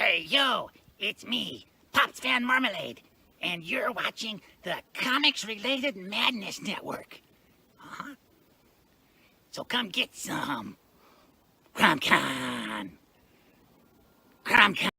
Hey, yo, it's me, Pops Van Marmalade, and you're watching the Comics-Related Madness Network. Uh-huh. So come get some. CromCon. CromCon.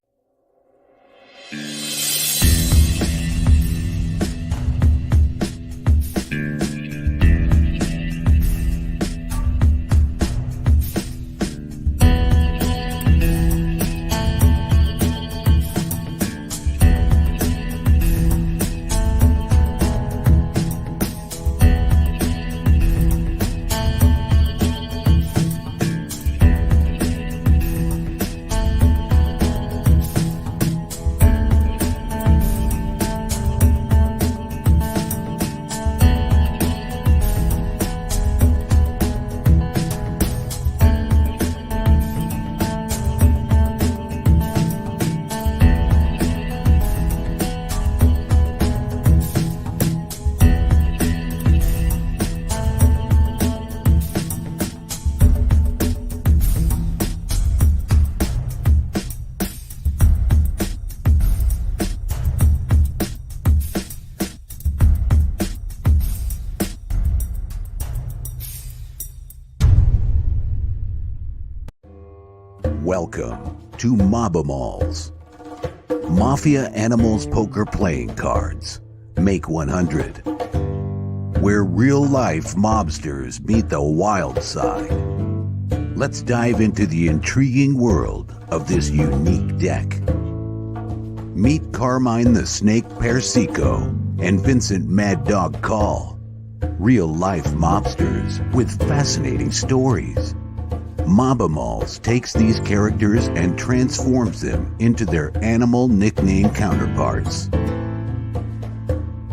Welcome to Mobamalls. Mafia Animals Poker Playing Cards. Make 100. Where real-life mobsters meet the wild side. Let's dive into the intriguing world of this unique deck. Meet Carmine the Snake Persico and Vincent Mad Dog Call. Real-life mobsters with fascinating stories. Mobamalls takes these characters and transforms them into their animal nickname counterparts.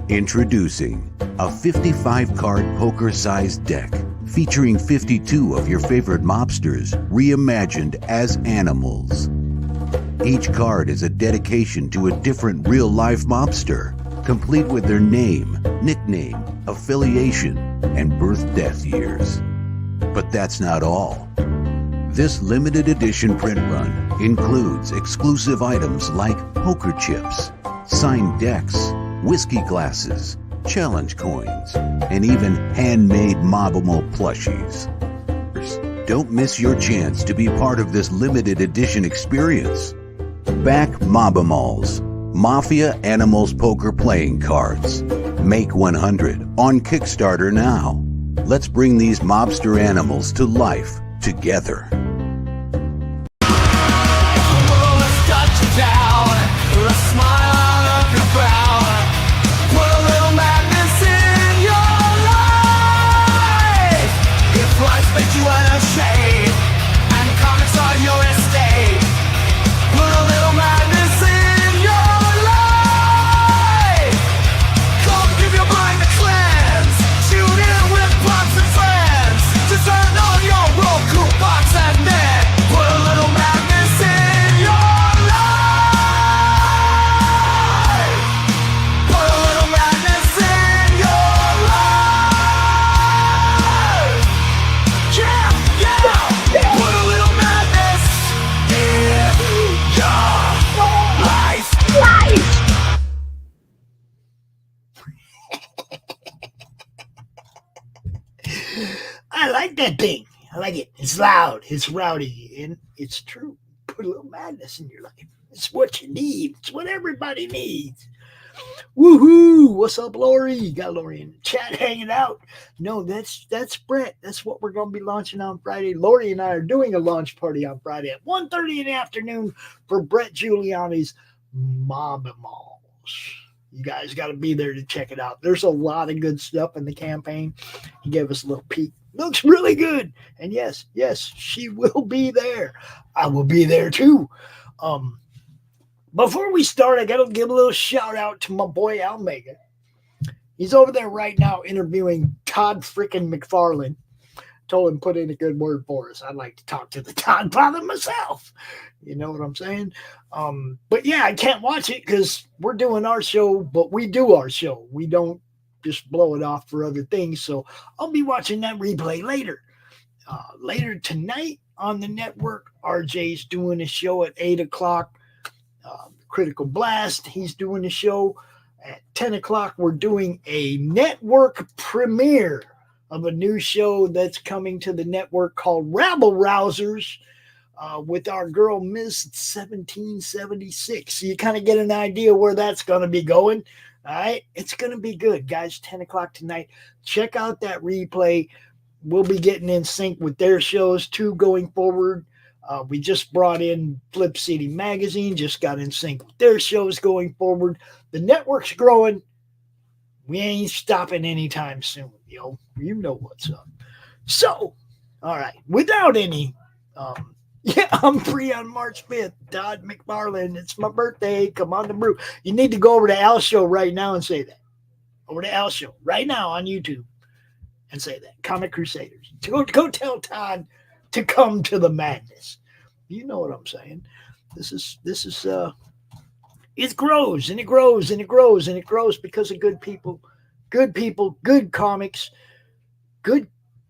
Introducing a 55-card poker-sized deck featuring 52 of your favorite mobsters reimagined as animals. Each card is a dedication to a different real-life mobster, complete with their name, nickname, affiliation, and birth-death years. But that's not all. This limited edition print run includes exclusive items like poker chips, signed decks, whiskey glasses, challenge coins, and even handmade Mobamal plushies. Don't miss your chance to be part of this limited edition experience. Back Mobamalls, Mafia Animals Poker Playing Cards. Make 100 on Kickstarter now. Let's bring these mobster animals to life together. That thing. I like it. It's loud. It's rowdy. And it's true. Put a little madness in your life. It's what you need. It's what everybody needs. Woohoo! What's up, Laurie? Got Laurie in the chat hanging out. No, that's Brett. That's what we're going to be launching on Friday. Laurie and I are doing a launch party on Friday at 1:30 in the afternoon for Brett Giuliani's Mobamalls. You guys got to be there to check it out. There's a lot of good stuff in the campaign. He gave us a little peek. Looks really good. And yes, she will be there. I will be there too. Before we start, I got to give a little shout out to my boy Almega. He's over there right now interviewing Todd freaking McFarlane. Told him put in a good word for us. I'd like to talk to the Todd father myself. You know what I'm saying? But yeah, I can't watch it because we're doing our show, but we do our show. We don't just blow it off for other things. So I'll be watching that replay later. Later tonight on the network, RJ's doing a show at 8 o'clock Critical Blast. He's doing the show at 10 o'clock. We're doing a network premiere of a new show that's coming to the network called Rabble Rousers with our girl, Miss 1776. So you kind of get an idea where that's going to be going. All right. It's going to be good, guys. 10 o'clock tonight. Check out that replay. We'll be getting in sync with their shows too going forward. We just brought in Flip City Magazine, just got in sync with their shows going forward. The network's growing. We ain't stopping anytime soon, yo. You know what's up. So, all right, without any, I'm free on March 5th. Todd McFarlane, it's my birthday. Come on the brew. You need to go over to Al's show right now and say that. Over to Al's show right now on YouTube and say that. Comic Crusaders. Go tell Todd to come to the madness. You know what I'm saying. This is it grows and it grows and it grows and it grows because of good people, good comics, good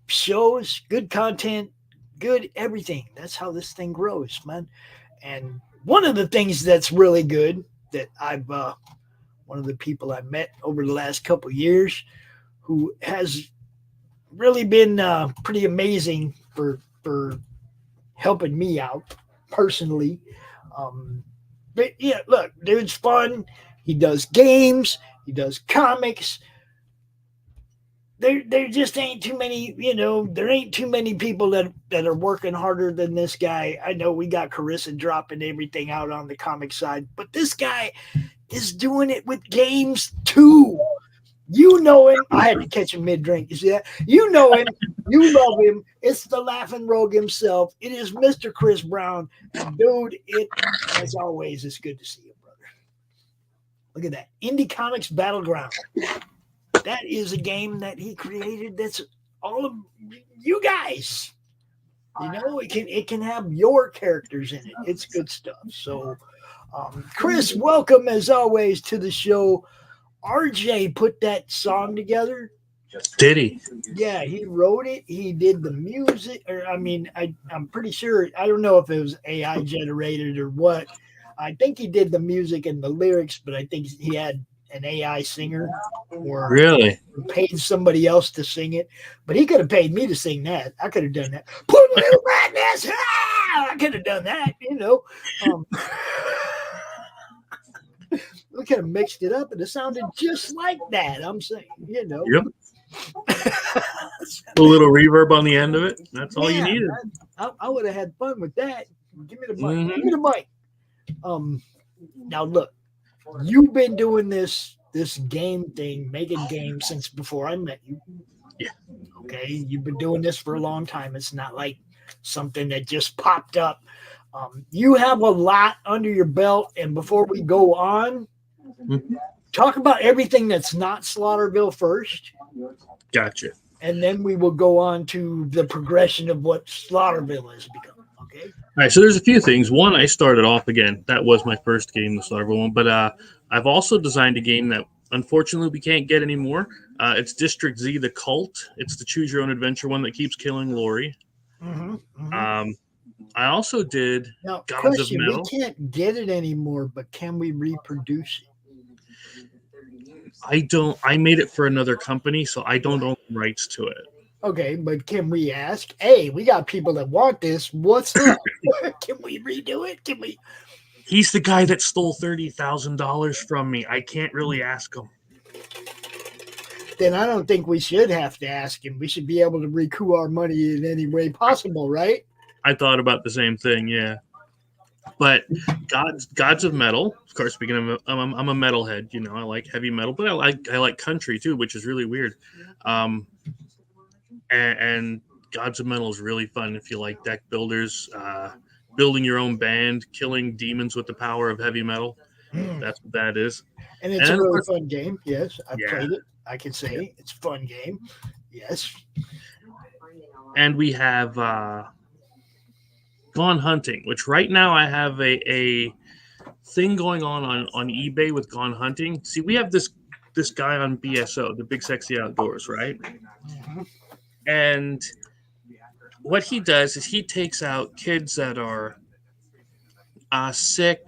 shows, good content, good everything. That's how this thing grows, man. And one of the things that's really good that one of the people I met over the last couple of years who has really been pretty amazing for helping me out personally. But yeah, look, dude's fun. He does games. He does comics. There just ain't too many, there ain't too many people that are working harder than this guy. I know we got Carissa dropping everything out on the comic side, but this guy is doing it with games too. You know him. I had to catch him mid-drink. You see that? You know him. You love him. It's the Laughing Rogue himself. It is Mr. Chris Brown. And dude, as always, it's good to see you, brother. Look at that. Indie Comics Battleground. That is a game that he created that's all of you guys. It can have your characters in it. It's good stuff. So, Chris, welcome as always to the show. RJ put that song together. Did he? Yeah, he wrote it. He did the music. I'm pretty sure. I don't know if it was AI generated or what. I think he did the music and the lyrics, but I think he had an AI singer or really paid somebody else to sing it. But he could have paid me to sing that. I could have done that. Put a little madness. I could have done that. We could have mixed it up and it sounded just like that. I'm saying, Yep. A little reverb on the end of it. That's all you needed. I would have had fun with that. Give me the mic. Mm-hmm. Give me the mic. Now look, you've been doing this game thing, making games since before I met you. Yeah. Okay. You've been doing this for a long time. It's not like something that just popped up. You have a lot under your belt. And before we go on, talk about everything that's not Slaughterville first. Gotcha. And then we will go on to the progression of what Slaughterville has become. Okay. All right. So there's a few things. One, I started off again. That was my first game, the Slaughterville one. But I've also designed a game that unfortunately we can't get anymore. It's District Z, the Cult. It's the choose your own adventure one that keeps killing Laurie. I also did Gods of Metal. We can't get it anymore, but can we reproduce it? I made it for another company, so I don't own rights to it. Okay, but can we ask, hey, we got people that want this. What's up? Can we redo it? Can we? He's the guy that stole $30,000 from me. I can't really ask him. Then I don't think we should have to ask him. We should be able to recoup our money in any way possible, right? I thought about the same thing, yeah. But Gods of Metal, of course. Speaking of, I'm a metalhead. I like heavy metal, but I like country too, which is really weird. And Gods of Metal is really fun if you like deck builders, building your own band, killing demons with the power of heavy metal. That's what that is. And it's a really fun game. Yes, I've played it. I can say it's a fun game. Yes. And we have Gone Hunting, which right now I have a thing going on eBay with Gone Hunting. See, we have this guy on BSO, the Big Sexy Outdoors, right? Mm-hmm. And what he does is he takes out kids that are sick,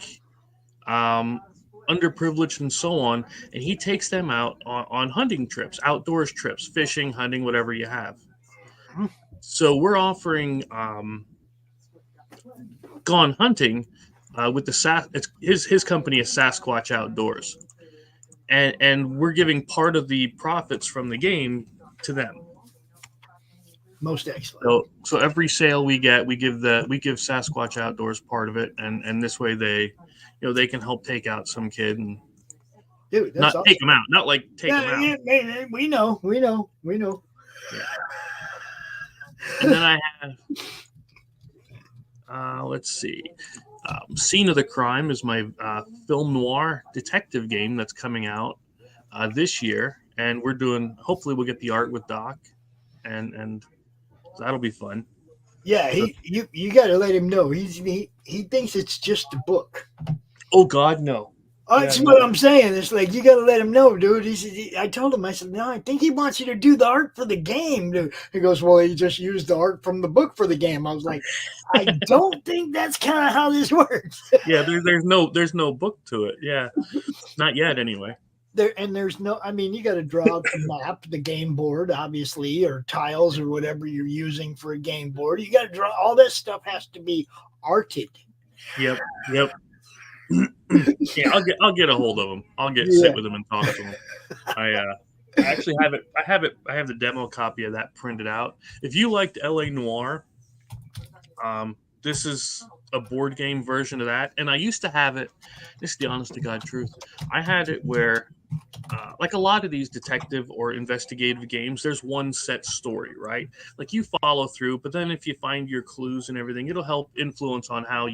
underprivileged and so on, and he takes them out on hunting trips, outdoors trips, fishing, hunting, whatever you have. So we're offering Gone Hunting with his company is Sasquatch Outdoors, and we're giving part of the profits from the game to them. Most excellent. So every sale we get, we give Sasquatch Outdoors part of it, and this way they can help take out some kid and Dude, that's not awesome. take them out, not like take them out. Yeah, we know. Yeah. And then I have, let's see, Scene of the Crime is my film noir detective game that's coming out this year, and we're doing. Hopefully, we'll get the art with Doc, and that'll be fun. Yeah, you got to let him know. He thinks it's just a book. Oh God, no. That's what I'm saying. It's like, you got to let him know, dude. I told him, I said, no, I think he wants you to do the art for the game, dude. He goes, well, he just used the art from the book for the game. I was like, I don't think that's kind of how this works. Yeah, there's no book to it. Yeah, not yet anyway. There's no, I mean, you got to draw the map, the game board, obviously, or tiles or whatever you're using for a game board. You got to draw, all this stuff has to be arted. Yep. Yeah, I'll get a hold of him. I'll sit with him and talk to him. I actually have it. I have the demo copy of that printed out. If you liked LA Noire, this is a board game version of that. And I used to have it. This is the honest to God truth. I had it where, like a lot of these detective or investigative games, there's one set story, right? Like you follow through, but then if you find your clues and everything, it'll help influence on how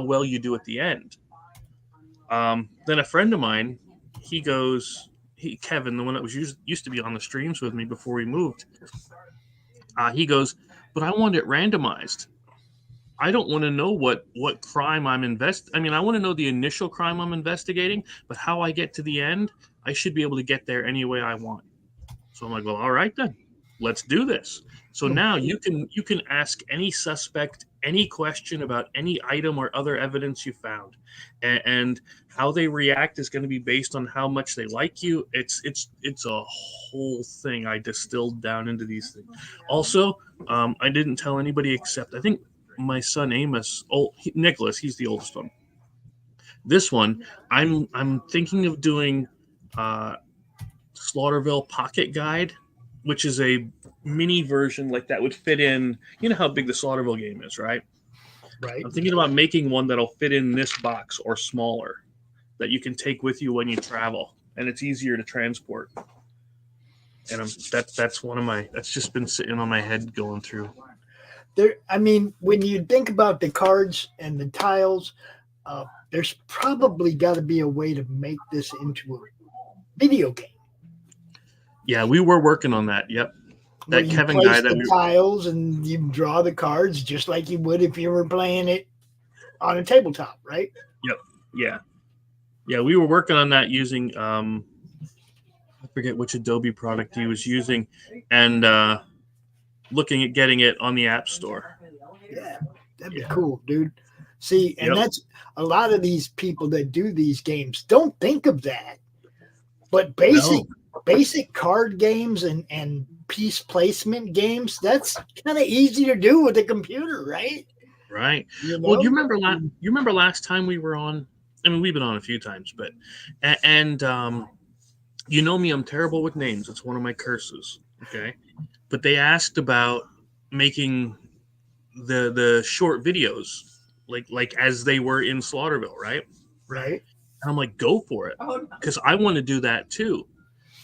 well you do at the end. Then a friend of mine, Kevin, the one that was used to be on the streams with me before we moved, he goes, but I want it randomized. I don't want to know what crime I want to know the initial crime I'm investigating, but how I get to the end, I should be able to get there any way I want. So I'm like, well, all right then, let's do this. So now you can ask any suspect any question about any item or other evidence you found, and how they react is going to be based on how much they like you. It's a whole thing I distilled down into these things. Also, I didn't tell anybody except I think my son Amos, Nicholas, he's the oldest one. This one, I'm thinking of doing Slaughterville Pocket Guide, which is a mini version like that would fit in. You know how big the Slaughterville game is, right? Right. I'm thinking about making one that'll fit in this box or smaller that you can take with you when you travel, and it's easier to transport. And that's just been sitting on my head going through. When you think about the cards and the tiles, there's probably got to be a way to make this into a video game. Yeah, we were working on that. Yep. That Kevin guy that we tiles and you draw the cards just like you would if you were playing it on a tabletop, right? Yep. Yeah, we were working on that using I forget which Adobe product he was using, and looking at getting it on the App Store. Yeah, that'd be cool, dude. See, and that's a lot of these people that do these games don't think of that. But basic card games and piece placement games, that's kind of easy to do with a computer, right? Right. You know? Well, you remember last time we were on? I mean, we've been on a few times, but you know me, I'm terrible with names. It's one of my curses. Okay. But they asked about making the short videos like as they were in Slaughterville, right? Right. And I'm like, go for it, because I want to do that too.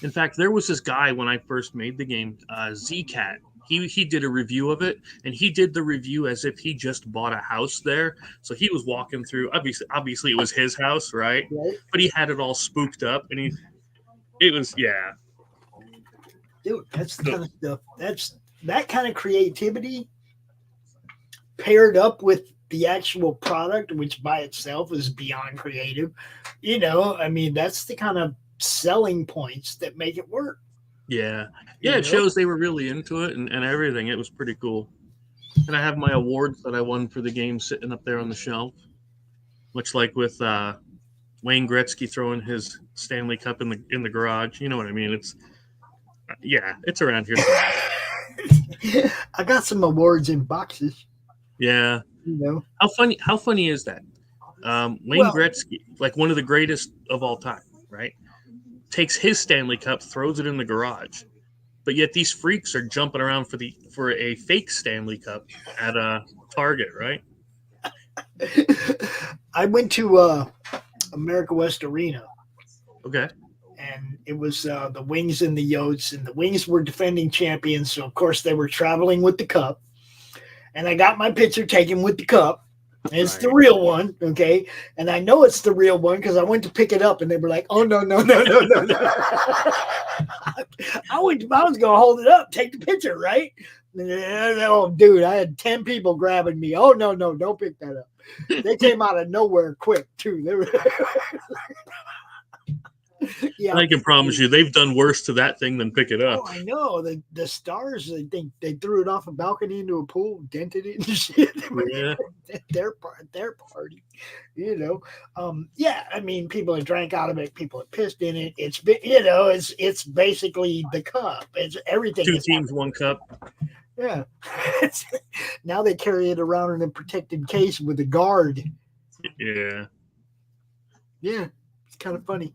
In fact, there was this guy when I first made the game, Zcat. He did a review of it, and he did the review as if he just bought a house there. So he was walking through. Obviously, it was his house, right? But he had it all spooked up, and it was. Dude, that's the kind of stuff. That kind of creativity paired up with the actual product, which by itself is beyond creative. That's the kind of selling points that make it work. Yeah. It shows they were really into it and everything. It was pretty cool. And I have my awards that I won for the game sitting up there on the shelf, much like with Wayne Gretzky throwing his Stanley Cup in the garage. You know what I mean? It's around here somewhere. I got some awards in boxes. Yeah. You know. How funny is that? Wayne Gretzky, like one of the greatest of all time, right? Takes his Stanley Cup, throws it in the garage. But yet these freaks are jumping around for a fake Stanley Cup at a Target, right? I went to America West Arena. Okay. And it was the Wings and the Yotes, and the Wings were defending champions, so of course they were traveling with the cup. And I got my picture taken with the cup. And it's the real one, okay? And I know it's the real one because I went to pick it up, and they were like, "Oh no, no, no, no, no, no!" I was gonna hold it up, take the picture, right? Oh, dude, I had 10 people grabbing me. Oh no, no, don't pick that up. They came out of nowhere quick too. They were yeah, I can promise you, they've done worse to that thing than pick it up. Oh, I know. The Stars, I think they threw it off a balcony into a pool, dented it and shit. Yeah. their party, you know. Yeah, I mean, people have drank out of it, people have pissed in it. It's been, you know, it's basically the cup. It's everything. 2 teams, 1 cup. Yeah. Now they carry it around in a protected case with a guard. Yeah. Yeah, it's kind of funny.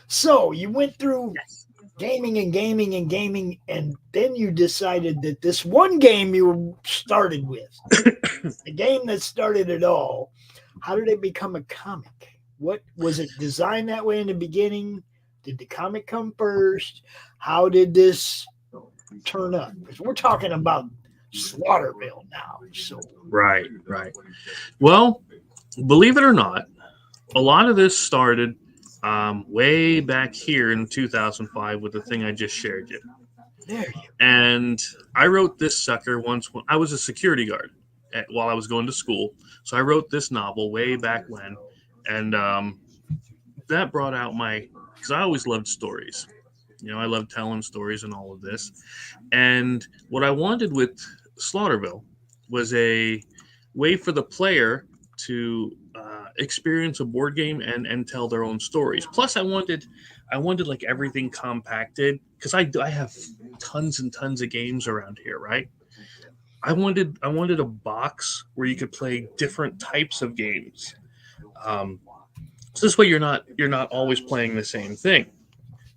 So you went through gaming and gaming and gaming, and then you decided that this one game you started with, the game that started it all, how did it become a comic? What was it designed that way in the beginning? Did the comic come first? How did this turn up? Because we're talking about Slaughterville now. So Right. Well, believe it or not, a lot of this started way back here in 2005 with the thing I just shared you. there you go. And I wrote this sucker once when I was a security guard while I was going to school. So I wrote this novel way back when. And that brought out because I always loved stories. You know, I love telling stories and all of this. And what I wanted with Slaughterville was a way for the player to experience a board game and tell their own stories. Plus, I wanted like everything compacted because I have tons and tons of games around here, right? I wanted a box where you could play different types of games. So this way you're not always playing the same thing.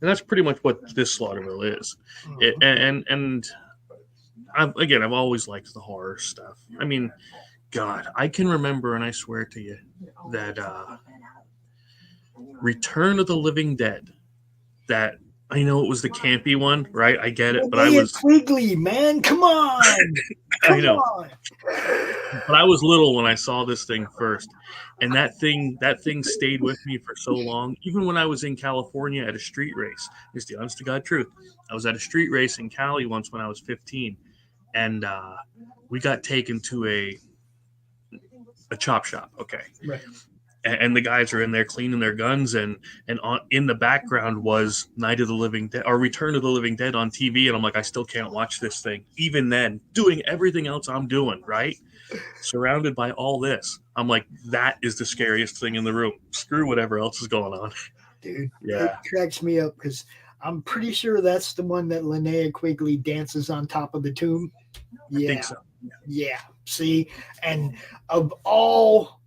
And that's pretty much what this Slaughterville is. And I've always liked the horror stuff. I mean, God, I can remember, and I swear to you, that Return of the Living Dead, that I know it was the campy one, right? I get it, but I was Quigley, man. Come on. I know. But I was little when I saw this thing first. And that thing stayed with me for so long. Even when I was in California at a street race, it's the honest to God truth. I was at a street race in Cali once when I was 15, and we got taken to a chop shop. Okay. Right. And the guys are in there cleaning their guns, and in the background was Night of the Living Dead or Return of the Living Dead on TV. And I'm like, I still can't watch this thing. Even then, doing everything else I'm doing, right? Surrounded by all this. I'm like, that is the scariest thing in the room. Screw whatever else is going on. Dude, Yeah. It cracks me up because I'm pretty sure that's the one that Linnea Quigley dances on top of the tomb. Yeah. I think so. Yeah. See, and of all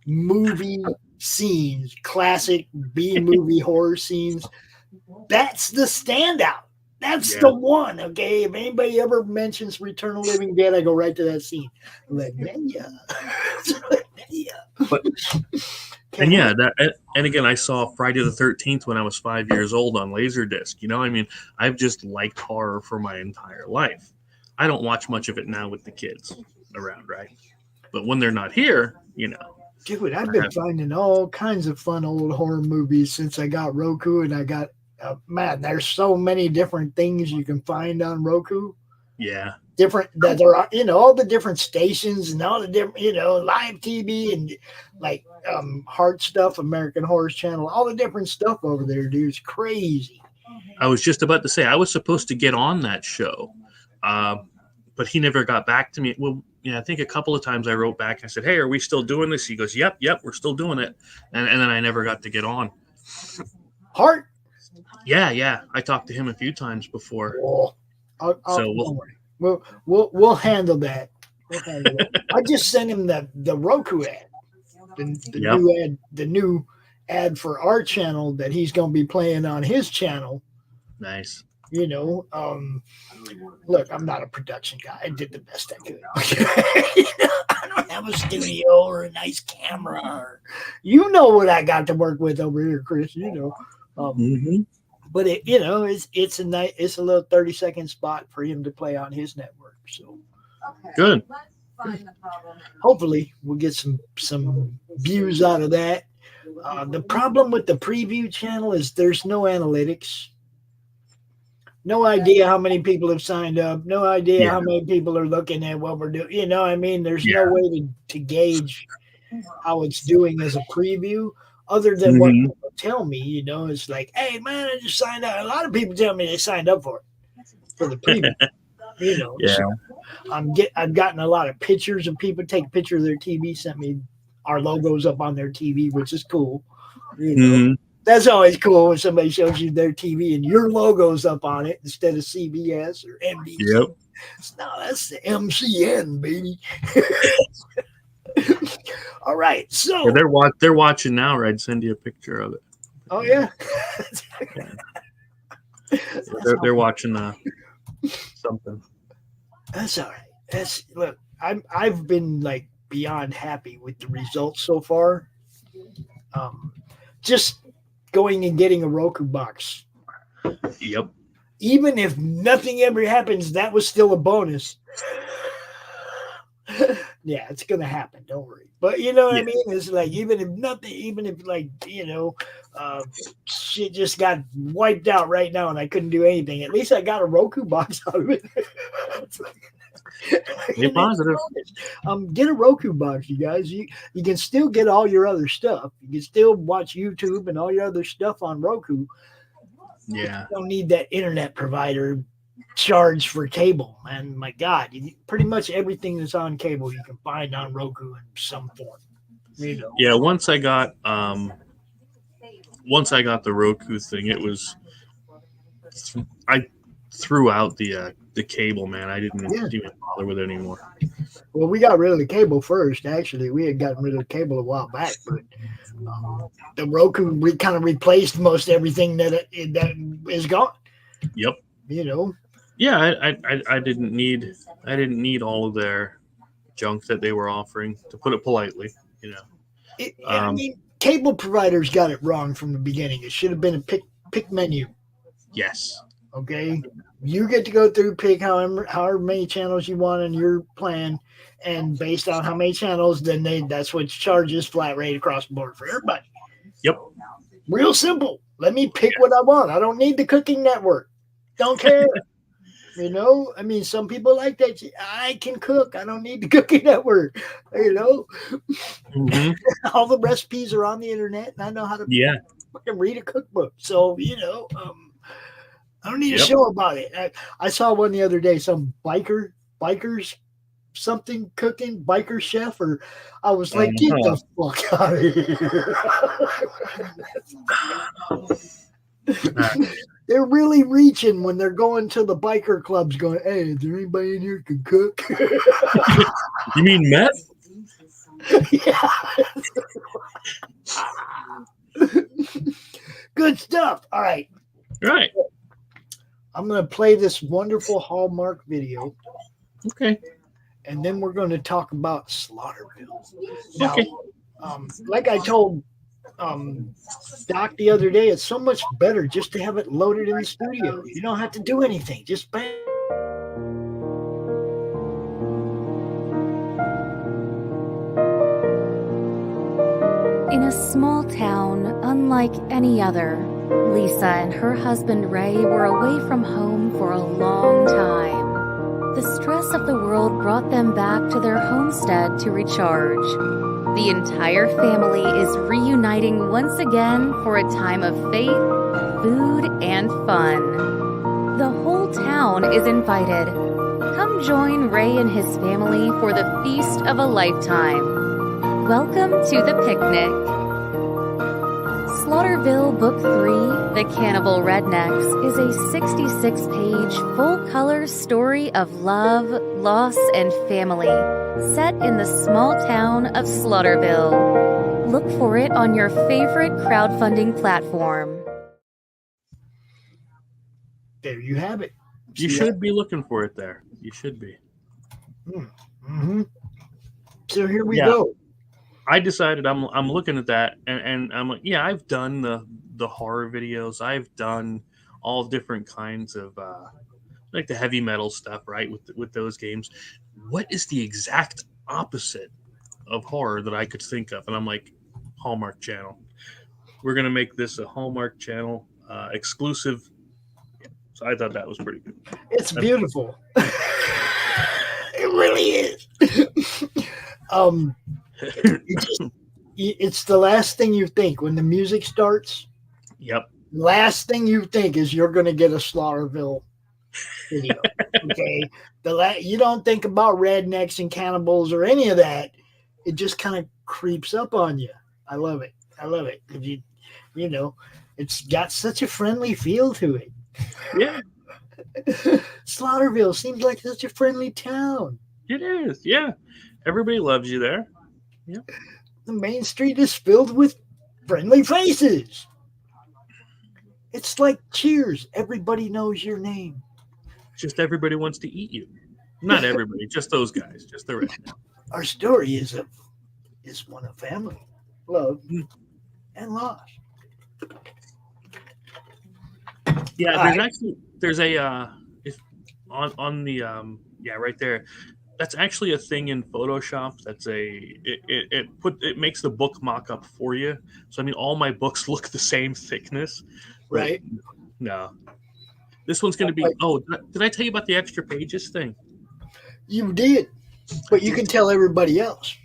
movie scenes, classic B-movie horror scenes, that's the standout. That's the one, okay? If anybody ever mentions Return of the Living Dead, I go right to that scene. Linnea. But, and yeah, and again, I saw Friday the 13th when I was 5 years old on Laserdisc. You know, I mean, I've just liked horror for my entire life. I don't watch much of it now with the kids around, right? But when they're not here, you know. Dude, I've been finding all kinds of fun old horror movies since I got Roku, and I got, man, there's so many different things you can find on Roku. Yeah. Different, that there are, you know, all the different stations and all the different, you know, live TV and like Heart Stuff, American Horror Channel, all the different stuff over there, dude. It's crazy. I was just about to say, I was supposed to get on that show, but he never got back to me. Well, I think a couple of times I wrote back. I said, "Hey, are we still doing this?" He goes, "Yep, we're still doing it." And then I never got to get on. Hart? Yeah. I talked to him a few times before. Oh, don't worry. We'll handle that. I just sent him the Roku ad, the new ad for our channel that he's going to be playing on his channel. Nice. Look, I'm not a production guy. I did the best I could. I don't have a studio or a nice camera. What I got to work with over here, Chris. But it's a little 30-second spot for him to play on his network. So good. Hopefully, we'll get some views out of that. The problem with the preview channel is there's no analytics. No idea how many people have signed up. No idea how many people are looking at what we're doing. There's no way to gauge how it's doing as a preview other than what people tell me. It's like, hey, man, I just signed up. A lot of people tell me they signed up for the preview. So I've gotten a lot of pictures of people take a picture of their TV, sent me our logos up on their TV, which is cool. That's always cool when somebody shows you their TV and your logo's up on it instead of CBS or NBC. Yep. No, that's the MCN, baby. All right, so they're watching now, or I'd send you a picture of it. Oh yeah. they're watching something. That's all right. Look, I've been like beyond happy with the results so far. Just going and getting a Roku box. Yep. Even if nothing ever happens, that was still a bonus. Yeah, it's gonna happen. Don't worry. But you know what I mean? It's like even if shit just got wiped out right now and I couldn't do anything, at least I got a Roku box out of it. Be positive. Get a Roku box, you guys. You can still get all your other stuff. You can still watch YouTube and all your other stuff on Roku. Yeah. You don't need that internet provider charge for cable. And my God, pretty much everything that's on cable you can find on Roku in some form. Yeah, once I got the Roku thing, it was I threw out the cable, man. I didn't even bother with it anymore. Well, we got rid of the cable first. Actually, we had gotten rid of the cable a while back, but the Roku kind of replaced most everything that is gone. Yep. Yeah, I didn't need all of their junk that they were offering, to put it politely. I mean, cable providers got it wrong from the beginning. It should have been a pick menu. Yes. Okay, you get to go through, pick however many channels you want on your plan, and based on how many channels, then that's what charges flat rate across the board for everybody. Yep. Real simple. Let me pick what I want. I don't need the cooking network. Don't care. I mean, some people like that. I can cook. I don't need the cooking network. Mm-hmm. All the recipes are on the internet, and I know how to fucking read a cookbook. So I don't need a show about it. I saw one the other day, some bikers something cooking, biker chef, or I was like, get the fuck out of here. They're really reaching when they're going to the biker clubs going, hey, is there anybody in here who can cook? You mean meth? Yeah. Good stuff. All right. Right. I'm going to play this wonderful Hallmark video. Okay. And then we're going to talk about Slaughterville. Now, okay. Like I told Doc the other day, it's so much better just to have it loaded in the studio. You don't have to do anything. Just bang. In a small town, unlike any other, Lisa and her husband Ray were away from home for a long time. The stress of the world brought them back to their homestead to recharge. The entire family is reuniting once again for a time of faith, food, and fun. The whole town is invited. Come join Ray and his family for the feast of a lifetime. Welcome to the picnic. Slaughterville Book 3, The Cannibal Rednecks, is a 66-page, full-color story of love, loss, and family, set in the small town of Slaughterville. Look for it on your favorite crowdfunding platform. There you have it. You should be looking for it there. You should be. Mm-hmm. So here we go. I decided I'm looking at that and I'm like, yeah, I've done the horror videos. I've done all different kinds of like the heavy metal stuff, right? With those games. What is the exact opposite of horror that I could think of? And I'm like, Hallmark Channel. We're gonna make this a Hallmark Channel exclusive. So I thought that was pretty good. It's beautiful. It really is. It's the last thing you think when the music starts. Yep. Last thing you think is you're going to get a Slaughterville video. Okay. You don't think about rednecks and cannibals or any of that. It just kind of creeps up on you. I love it. I love it. You know, it's got such a friendly feel to it. Yeah. Slaughterville seems like such a friendly town. It is. Yeah. Everybody loves you there. Yeah. The main street is filled with friendly faces. It's like Cheers. Everybody knows your name. Just everybody wants to eat you. Not everybody, just those guys, just the rest. Our story is one of family, love, and loss. Yeah, there's a if on the right there. That's actually a thing in Photoshop. That's it makes the book mock-up for you. So I mean, all my books look the same thickness, right? No, this one's going to be. Oh, did I tell you about the extra pages thing? You did, but you can tell everybody else.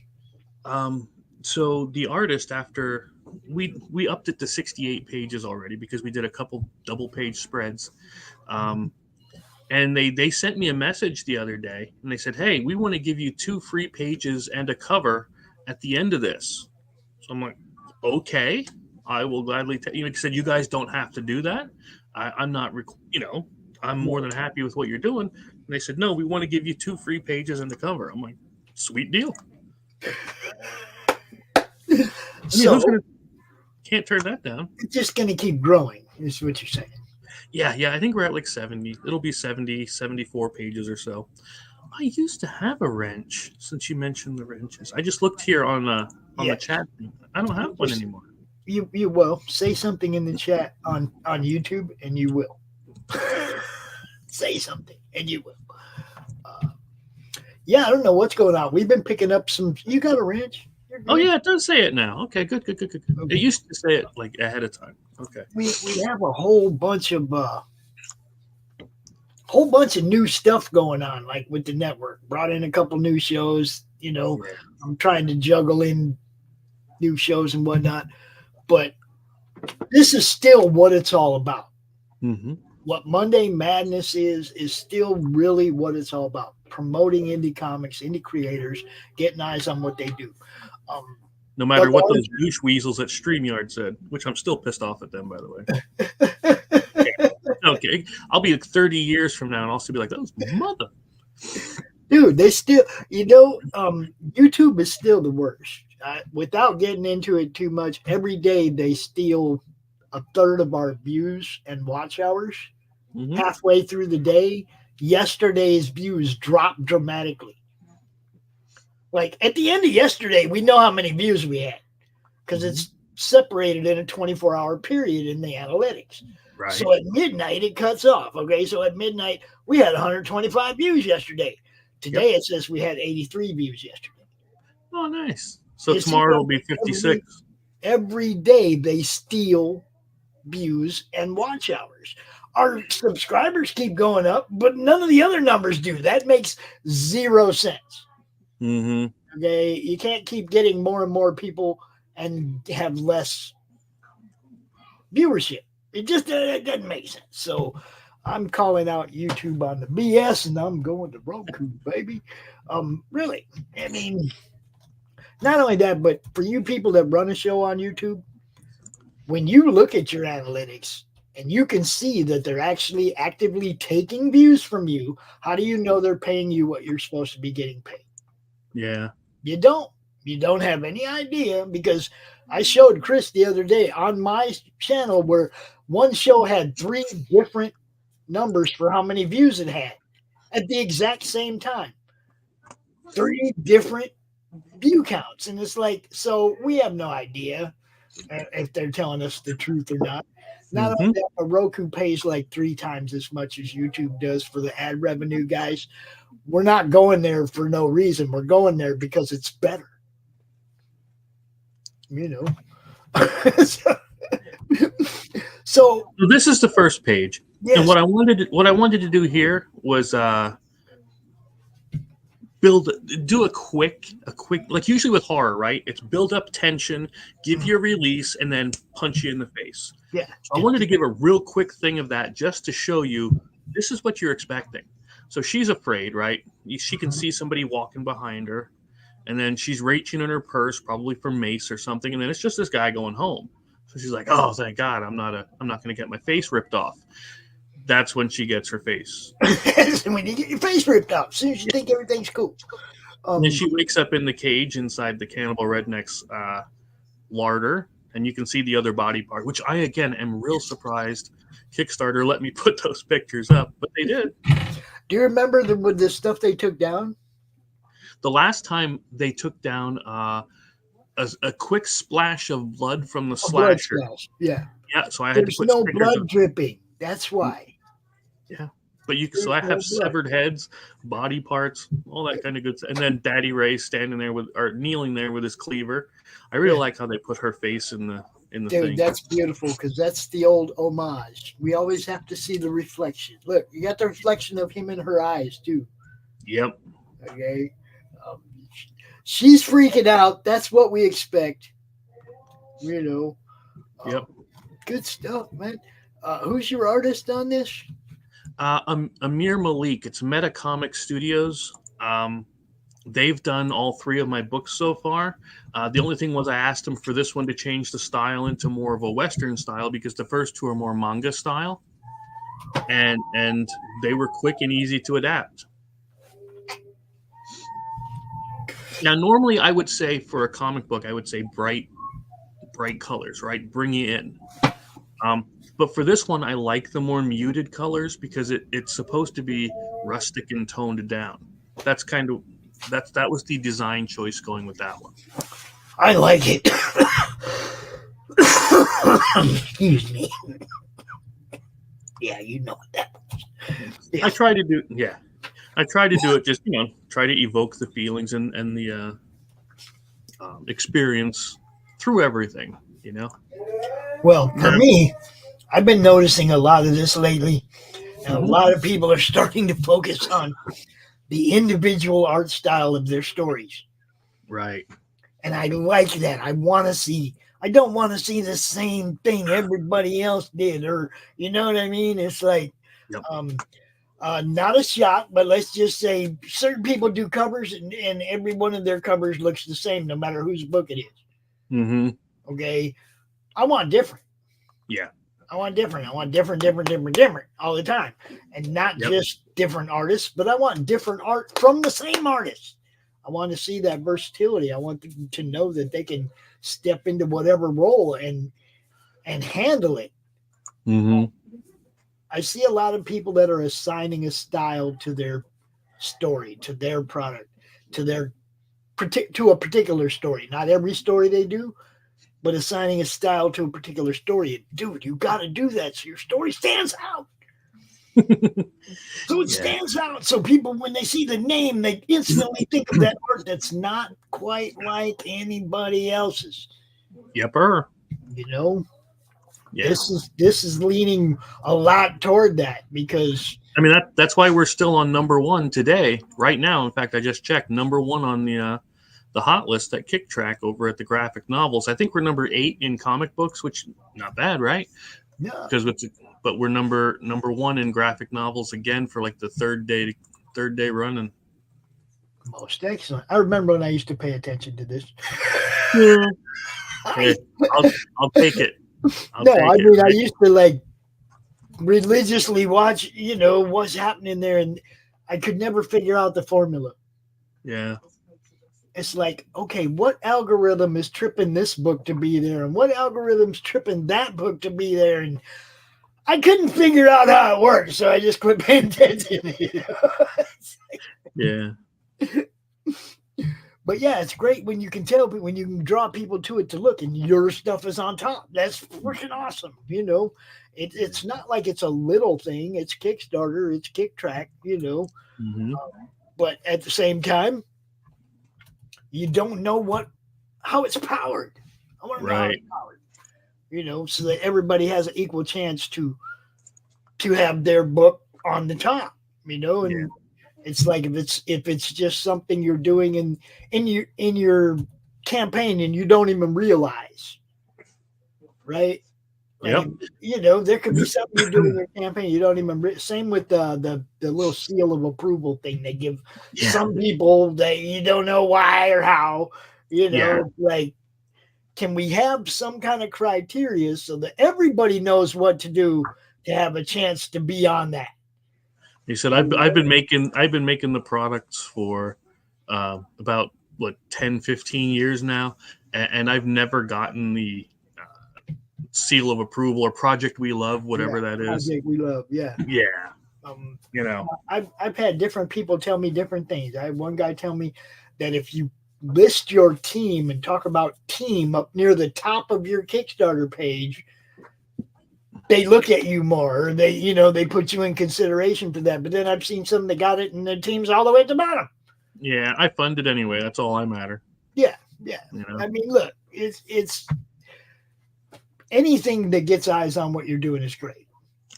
So the artist, after we upped it to 68 pages already because we did a couple double-page spreads. And they sent me a message the other day, and they said, hey, we want to give you 2 free pages and a cover at the end of this. So I'm like, okay, I will gladly take you. He said, you guys don't have to do that. I'm not, I'm more than happy with what you're doing. And they said, no, we want to give you 2 free pages and a cover. I'm like, sweet deal. So, can't turn that down. It's just going to keep growing, is what you're saying. Yeah, I think we're at like 70. It'll be 70, 74 pages or so. I used to have a wrench, since you mentioned the wrenches. I just looked here on the chat. I don't have one anymore. You will. Say something in the chat on YouTube, and you will. Say something, and you will. I don't know what's going on. We've been picking up some. You got a wrench? Oh, yeah, it does say it now. Okay, good. Okay. It used to say it like ahead of time. Okay. We have a whole bunch of new stuff going on, like with the network. Brought in a couple new shows. Right. I'm trying to juggle in new shows and whatnot, but this is still what it's all about. Mm-hmm. What Monday Madness is still really what it's all about. Promoting indie comics, indie creators, getting eyes on what they do. No matter what those douche weasels at StreamYard said, which I'm still pissed off at them, by the way. Yeah. Okay. I'll be like 30 years from now and I'll still be like, that was mother. Dude, they still, YouTube is still the worst. Without getting into it too much, every day they steal a third of our views and watch hours. Mm-hmm. Halfway through the day, yesterday's views dropped dramatically. Like at the end of yesterday, we know how many views we had because it's separated in a 24-hour period in the analytics. Right. So at midnight, it cuts off. Okay. So at midnight, we had 125 views yesterday. Today, It says we had 83 views yesterday. Oh, nice. So tomorrow will be 56. Every day they steal views and watch hours. Our subscribers keep going up, but none of the other numbers do. That makes 0 sense. Mm-hmm. Okay, you can't keep getting more and more people and have less viewership. It just doesn't make sense. So I'm calling out YouTube on the BS, and I'm going to Roku, baby. Really, I mean, not only that, but for you people that run a show on YouTube, when you look at your analytics and you can see that they're actually actively taking views from you, how do you know they're paying you what you're supposed to be getting paid? Yeah. You don't. You don't have any idea, because I showed Chris the other day on my channel where one show had 3 different numbers for how many views it had at the exact same time. 3 different view counts. And it's like, so we have no idea if they're telling us the truth or not. Not only that, a Roku pays like 3 times as much as YouTube does for the ad revenue, guys. We're not going there for no reason. We're going there because it's better. You know. So this is the first page. yes. And what I wanted to do here was do a quick, like usually with horror, right? It's build up tension, give you a release, and then punch you in the face. Yeah. So I wanted to give a real quick thing of that just to show you this is what you're expecting. So she's afraid, right? She can see somebody walking behind her, and then she's reaching in her purse, probably for mace or something, and then it's just this guy going home. So she's like, "Oh, thank God, I'm not going to get my face ripped off." That's when she gets her face. When you get your face ripped off, as soon as you think everything's cool. And then she wakes up in the cage inside the Cannibal Redneck's larder, and you can see the other body part, which I, again, am real surprised Kickstarter let me put those pictures up, but they did. Do you remember the stuff they took down? The last time they took down a quick splash of blood from the slasher. Yeah. Yeah, so I had There's to put no stickers blood on. dripping. That's why. Yeah. But so I have severed heads, body parts, all that kind of good stuff. And then Daddy Ray standing there kneeling there with his cleaver. I really like how they put her face in the Dude, thing. that's beautiful, because that's the old homage. We always have to see the reflection. Look, you got the reflection of him in her eyes too. Yep. Okay. She's freaking out. That's what we expect. You know. Yep. Good stuff, man. Who's your artist on this? Amir Malik. It's Meta Comic Studios. They've done all 3 of my books so far. The only thing was I asked them for this one to change the style into more of a Western style, because the first 2 are more manga style, and they were quick and easy to adapt. Now, normally I would say for a comic book, I would say bright colors, right? Bring you in. But for this one, I like the more muted colors because it's supposed to be rustic and toned down. That was the design choice going with that one. I like it. Excuse me. Yeah, you know what that was. Yeah. I try to do it just, try to evoke the feelings and the experience through everything, Well, for me, I've been noticing a lot of this lately, and a lot of people are starting to focus on the individual art style of their stories. Right. And I like that. I don't want to see the same thing everybody else did, or you know what I mean? It's like, yep. Not a shot, but let's just say certain people do covers, and every one of their covers looks the same, no matter whose book it is. Mm-hmm. Okay. I want different. Yeah. I want different all the time. And not just different artists, but I want different art from the same artist. I want to see that versatility. I want them to know that they can step into whatever role and handle it. Mm-hmm. I see a lot of people that are assigning a style to their story, to their product, to a particular story. Not every story they do, but assigning a style to a particular story. Dude, you got to do that so your story stands out. So it stands out. So people, when they see the name, they instantly think of that art that's not quite like anybody else's. Yepper. Yeah. This is leaning a lot toward that, because that's why we're still on number 1 today, right now. In fact, I just checked number 1 on the hot list at Kick Track over at the graphic novels. I think we're number 8 in comic books, which not bad, right? Yeah. Because but we're number one in graphic novels again for like the third day running. Most excellent. I remember when I used to pay attention to this. Yeah. Hey, I'll take it. I used to like religiously watch, what's happening there, and I could never figure out the formula. Yeah. It's like, okay, what algorithm is tripping this book to be there, and what algorithm's tripping that book to be there, and I couldn't figure out how it worked, so I just quit paying attention. Yeah. But yeah, it's great when you can tell, when you can draw people to it to look, and your stuff is on top. That's freaking awesome. It's not like it's a little thing. It's Kickstarter. It's Kick Track. Mm-hmm. But at the same time, you don't know how it's powered. I want to know how it's powered. So that everybody has an equal chance to have their book on the top. And it's like if it's just something you're doing in your campaign and you don't even realize, right? Yep. There could be something you're doing in your campaign you don't even. Same with the little seal of approval thing they give some people that you don't know why or how. Like, can we have some kind of criteria so that everybody knows what to do to have a chance to be on that? He said, I've been making the products for about 10, 15 years now, and I've never gotten the seal of approval or project we love, whatever that is. Project we love, yeah. I've had different people tell me different things. I had one guy tell me that if you list your team and talk about team up near the top of your Kickstarter page, they look at you more. They put you in consideration for that. But then I've seen some that got it and their team's all the way at the bottom. Yeah, I fund it anyway. That's all I matter. Yeah. I mean, look, it's anything that gets eyes on what you're doing is great.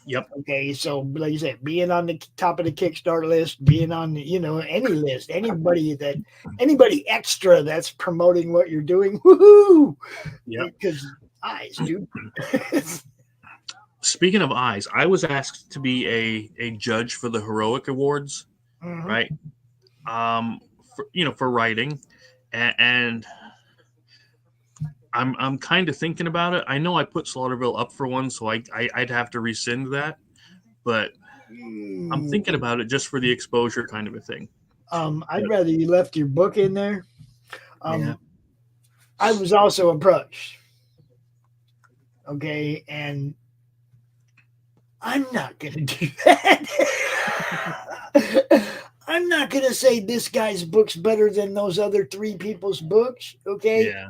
Yep. Okay, so like you said, being on the top of the Kickstarter list, being on any list, anybody extra that's promoting what you're doing, woohoo! Yeah. Because eyes, dude. Speaking of eyes, I was asked to be a judge for the Heroic Awards, right? For writing, and I'm kind of thinking about it. I know I put Slaughterville up for one, so I'd have to rescind that, but I'm thinking about it just for the exposure kind of a thing. I'd rather you left your book in there. I was also approached. Okay, and I'm not going to do that. I'm not going to say this guy's book's better than those other three people's books. Okay. Yeah.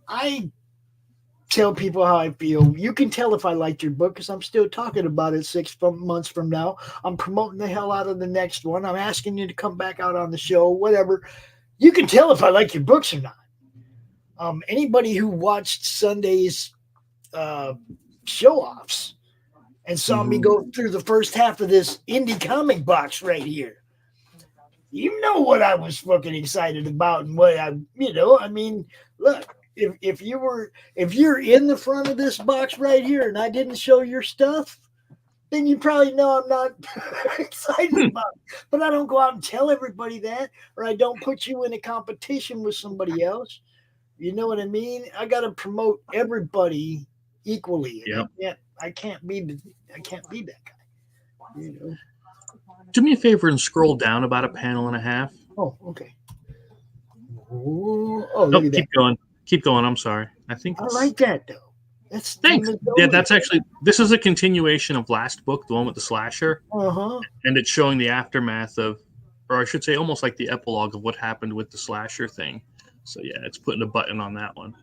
I tell people how I feel. You can tell if I liked your book because I'm still talking about it 6 months from now. I'm promoting the hell out of the next one. I'm asking you to come back out on the show, whatever. You can tell if I like your books or not. Anybody who watched Sunday's show-offs and saw me go through the first half of this indie comic box right here, you know what I was fucking excited about and what I mean, look, if you're in the front of this box right here and I didn't show your stuff, then you probably know I'm not excited about it. But I don't go out and tell everybody that, or I don't put you in a competition with somebody else. You know what I mean? I got to promote everybody equally. Yep. I can't be that guy. Do me a favor and scroll down about a panel and a half. Oh, okay. Look at keep going. Keep going. I'm sorry. I like that though. Thanks. Yeah, that's actually, this is a continuation of last book, the one with the slasher. And it's showing the aftermath of, or I should say almost like the epilogue of what happened with the slasher thing. So yeah, it's putting a button on that one.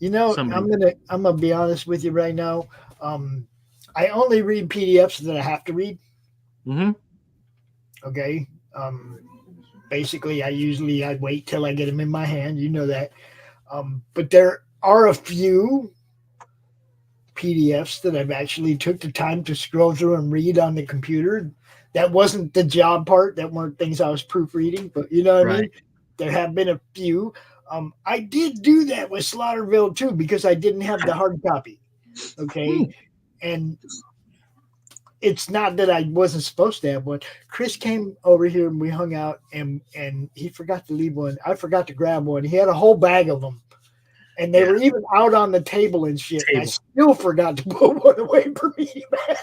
I'm gonna be honest with you right now. I only read PDFs that I have to read. Okay. Basically, I wait till I get them in my hand. You know that. But there are a few PDFs that I've actually took the time to scroll through and read on the computer. That wasn't the job part. That weren't things I was proofreading. But you know what I mean? There have been a few. I did do that with Slaughterville too because I didn't have the hard copy. Okay. and it's not that I wasn't supposed to have one. Chris came over here and we hung out, and he forgot to leave one. I forgot to grab one. He had a whole bag of them, and they were even out on the table and shit. And I still forgot to put one away for me, man.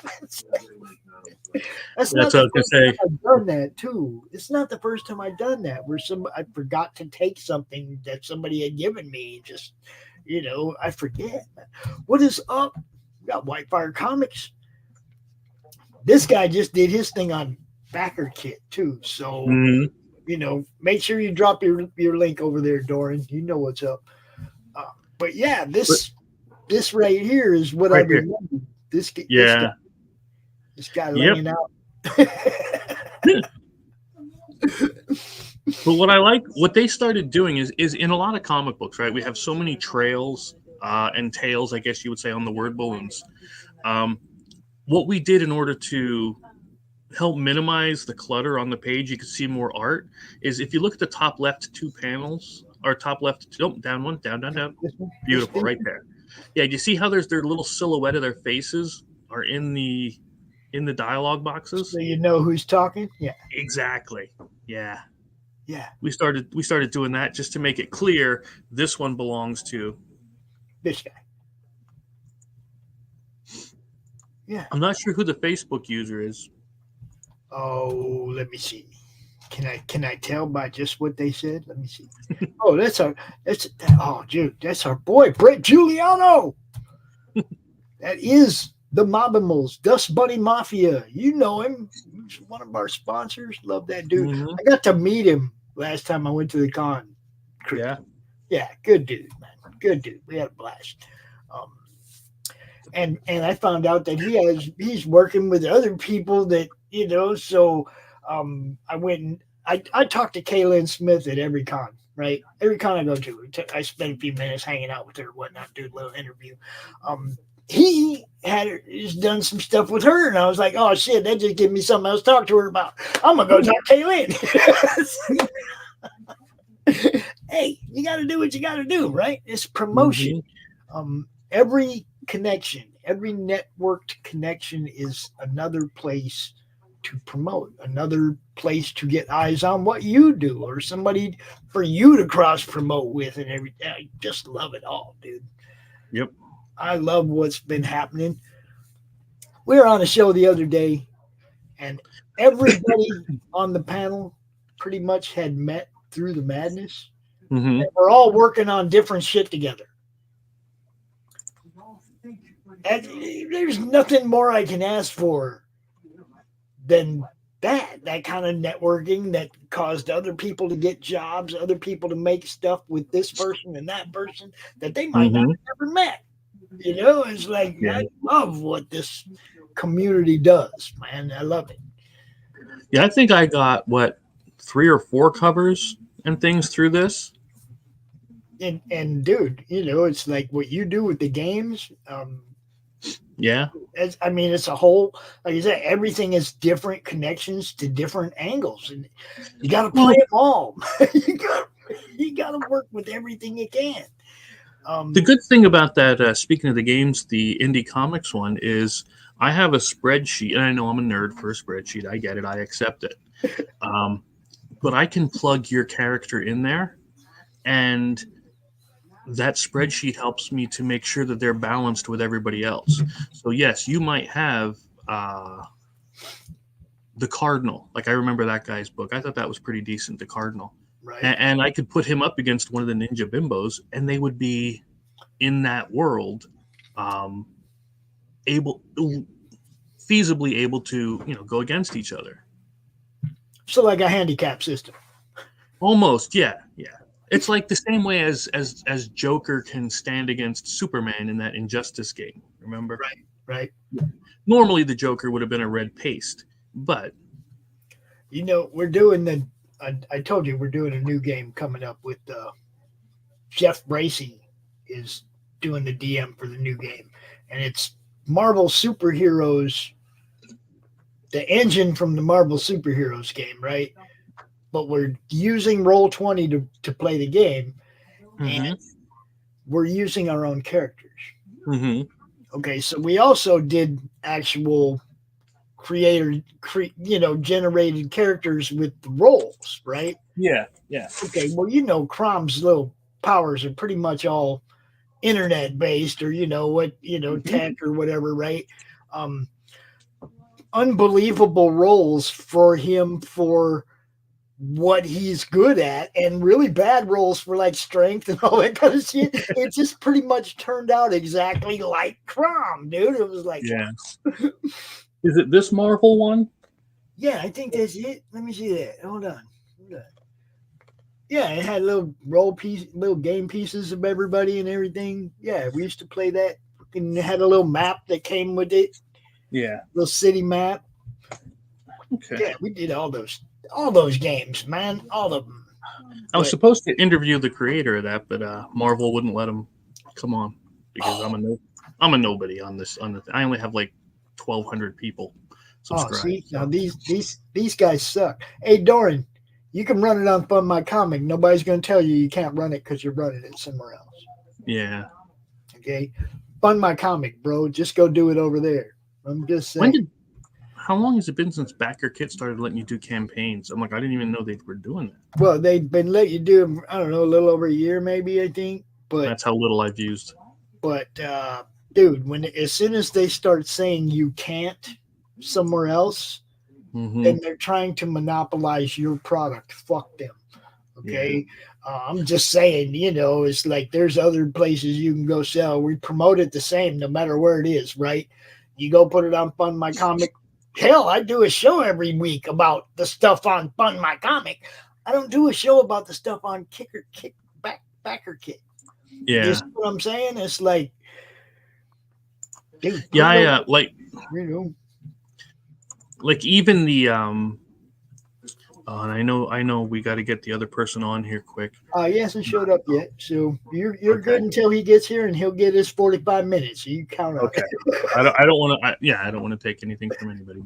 That's not the first time I've done that too. It's not the first time I've done that where I forgot to take something that somebody had given me. Just, I forget. What is up? We got Whitefire Comics. This guy just did his thing on Backer Kit too. So, make sure you drop your link over there, Doran. You know what's up. But yeah, this right here is what I remember. This guy laying out. But what I like, what they started doing is in a lot of comic books, right? We have so many trails and tails, I guess you would say, on the word balloons. What we did in order to help minimize the clutter on the page, you can see more art, is if you look at the top left 2 panels, or top left, down one, down. Beautiful, right there. Yeah, you see how there's their little silhouette of their faces are in the dialogue boxes? So you know who's talking? Yeah. Exactly. Yeah. Yeah. We started doing that just to make it clear this one belongs to this guy. Yeah. I'm not sure who the Facebook user is. Oh, let me see. Can I tell by just what they said? Let me see. Oh, that's our boy Brett Giuliano. That is the Mobimals, DustBunnyMafia. You know him. He's one of our sponsors. Love that dude. I got to meet him last time I went to the con. Yeah. Yeah, good dude, man. Good dude. We had a blast. And I found out that he's working with other people that, so I went and I talked to Kaylin Smith at every con, right? Every con I go to, I spent a few minutes hanging out with her and whatnot, do a little interview. He has done some stuff with her, and I was like, oh shit, that just gave me something else to talk to her about. I'm gonna go talk to Kaylin. Hey, you got to do what you got to do, right? It's promotion. Every connection, every networked connection is another place to promote, another place to get eyes on what you do, or somebody for you to cross promote with, and everything. I just love it all, dude. Yep. I love what's been happening. We were on a show the other day, and everybody on the panel pretty much had met through the madness. And we're all working on different shit together. And there's nothing more I can ask for than that kind of networking that caused other people to get jobs, other people to make stuff with this person and that person that they might not have ever met. It's like, I love what this community does, man. I love it. Yeah, I think I got 3 or 4 covers and things through this. And dude, it's like what you do with the games. Yeah. It's a whole, like I said, everything is different connections to different angles, and you got to play them all. you got to work with everything you can. The good thing about that, speaking of the games, the indie comics one, is I have a spreadsheet, and I know I'm a nerd for a spreadsheet. I get it. I accept it. But I can plug your character in there, and that spreadsheet helps me to make sure that they're balanced with everybody else. So yes, you might have the Cardinal. Like, I remember that guy's book. I thought that was pretty decent, the Cardinal. Right. And I could put him up against one of the Ninja Bimbos, and they would be in that world feasibly able to go against each other. So like a handicap system. Almost, yeah. It's like the same way as Joker can stand against Superman in that Injustice game. Remember? Right. Normally the Joker would have been a red paste, but we're doing I told you we're doing a new game coming up with Jeff Bracey is doing the DM for the new game, and it's Marvel Superheroes, the engine from the Marvel Superheroes game, right? But we're using Roll20 to play the game, and we're using our own characters. Okay, so we also did actual generated characters with the roles, right? Yeah. Okay, well, Crom's little powers are pretty much all internet based, or tech or whatever, right? Unbelievable roles for him for what he's good at, and really bad roles for like strength and all that kind of shit. It just pretty much turned out exactly like Crom, dude. It was like, Yeah. Is it this Marvel one? yeah, I think that's it. Let me see that. Hold on. Yeah, it had little game pieces of everybody and everything. Yeah, we used to play that. And it had a little map that came with it. Yeah. Little city map. Okay. Yeah, we did all those games, man. All of them. I was supposed to interview the creator of that, but Marvel wouldn't let him come on because I'm a nobody on this. I only have like 1,200 people subscribed. See, now these guys suck. Hey, Doran, you can run it on Fun My Comic. Nobody's going to tell you can't run it because you're running it somewhere else. Yeah. Okay. Fun My Comic, bro. Just go do it over there. I'm just saying. How long has it been since Backer Kit started letting you do campaigns? I'm like, I didn't even know they were doing that. Well, they've been letting you do them, I don't know, a little over a year maybe, I think. But that's how little I've used. But, dude, as soon as they start saying you can't somewhere else, then they're trying to monopolize your product. Fuck them. Okay. Yeah. I'm just saying, it's like there's other places you can go sell. We promote it the same no matter where it is, right? You go put it on Fun My Comic. Hell, I do a show every week about the stuff on Fun My Comic. I don't do a show about the stuff on Backer Kit. Yeah. You see what I'm saying? It's like, dude, like even the and I know we got to get the other person on here quick. He hasn't showed up yet, so you're okay. Good until he gets here, and he'll get his 45 minutes. So you count on. Okay. I don't want to. I don't want to take anything from anybody.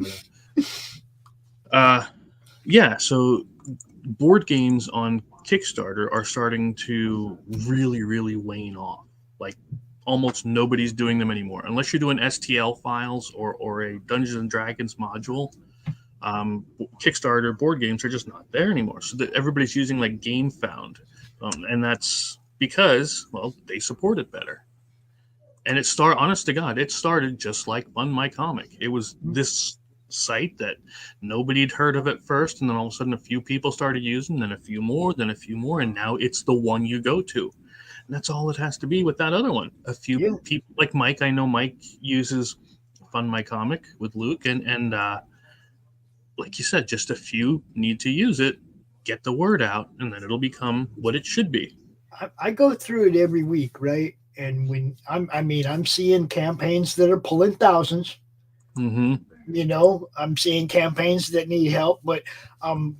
But, so board games on Kickstarter are starting to really, really wane off. Like almost nobody's doing them anymore, unless you're doing STL files or a Dungeons and Dragons module. Kickstarter board games are just not there anymore. So that everybody's using like GameFound, and that's because they support it better. And honest to God, it started just like Fun My Comic. It was this site that nobody had heard of at first, and then all of a sudden a few people started using, then a few more, and now it's the one you go to. And that's all it has to be with that other one. A few people like Mike. I know Mike uses Fun My Comic with Luke, and like you said, just a few need to use it, get the word out, and then it'll become what it should be. I go through it every week, right? And when I'm seeing campaigns that are pulling thousands. Mm-hmm. I'm seeing campaigns that need help. But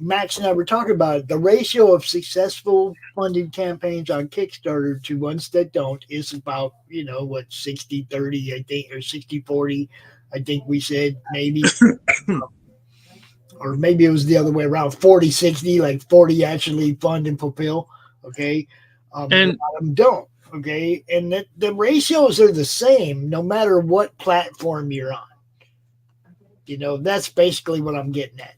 Max and I were talking about it. The ratio of successful funded campaigns on Kickstarter to ones that don't is about, 60-30, I think, or 60-40. I think we said maybe. Or maybe it was the other way around, 40-60, like 40 actually fund and fulfill. Okay. And a lot of them don't. Okay. And the ratios are the same no matter what platform you're on. That's basically what I'm getting at.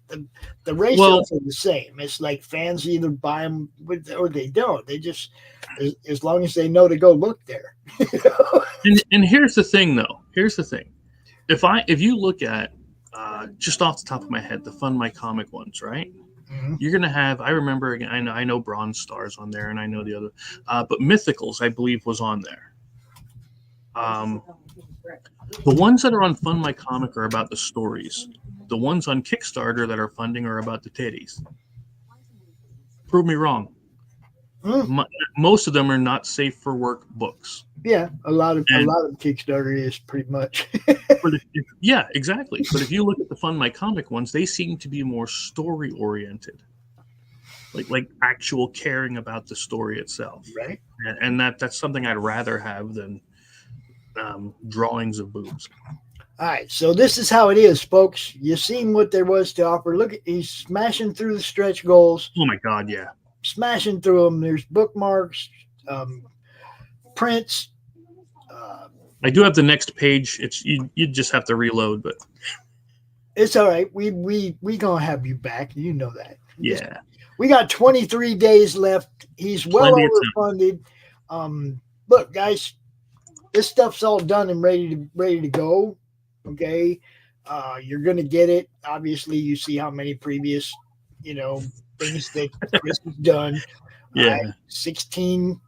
The ratios are the same. It's like fans either buy them or they don't. They just, as long as they know to go look there. And here's the thing, though. If you look at, just off the top of my head, the Fun My Comic ones, right? Mm-hmm. You're gonna have. I remember again. I know Bronze Stars on there, and I know the other. But Mythicals, I believe, was on there. The ones that are on Fun My Comic are about the stories. The ones on Kickstarter that are funding are about the titties. Prove me wrong. Most of them are not safe for work books. Yeah, a lot of Kickstarter is pretty much. Yeah, exactly. But if you look at the Fun My Comic ones, they seem to be more story oriented, like actual caring about the story itself. Right. And that's something I'd rather have than drawings of boobs. All right, so this is how it is, folks. You've seen what there was to offer. Look, he's smashing through the stretch goals. Oh my God, yeah. Smashing through them. There's bookmarks, prints, I do have the next page. It's you just have to reload, but it's all right. We gonna have you back. You know that. yeah. We got 23 days left. He's well overfunded. Look, guys, this stuff's all done and ready to go. Okay. You're gonna get it. Obviously, you see how many previous, things that Chris has done. Yeah. 16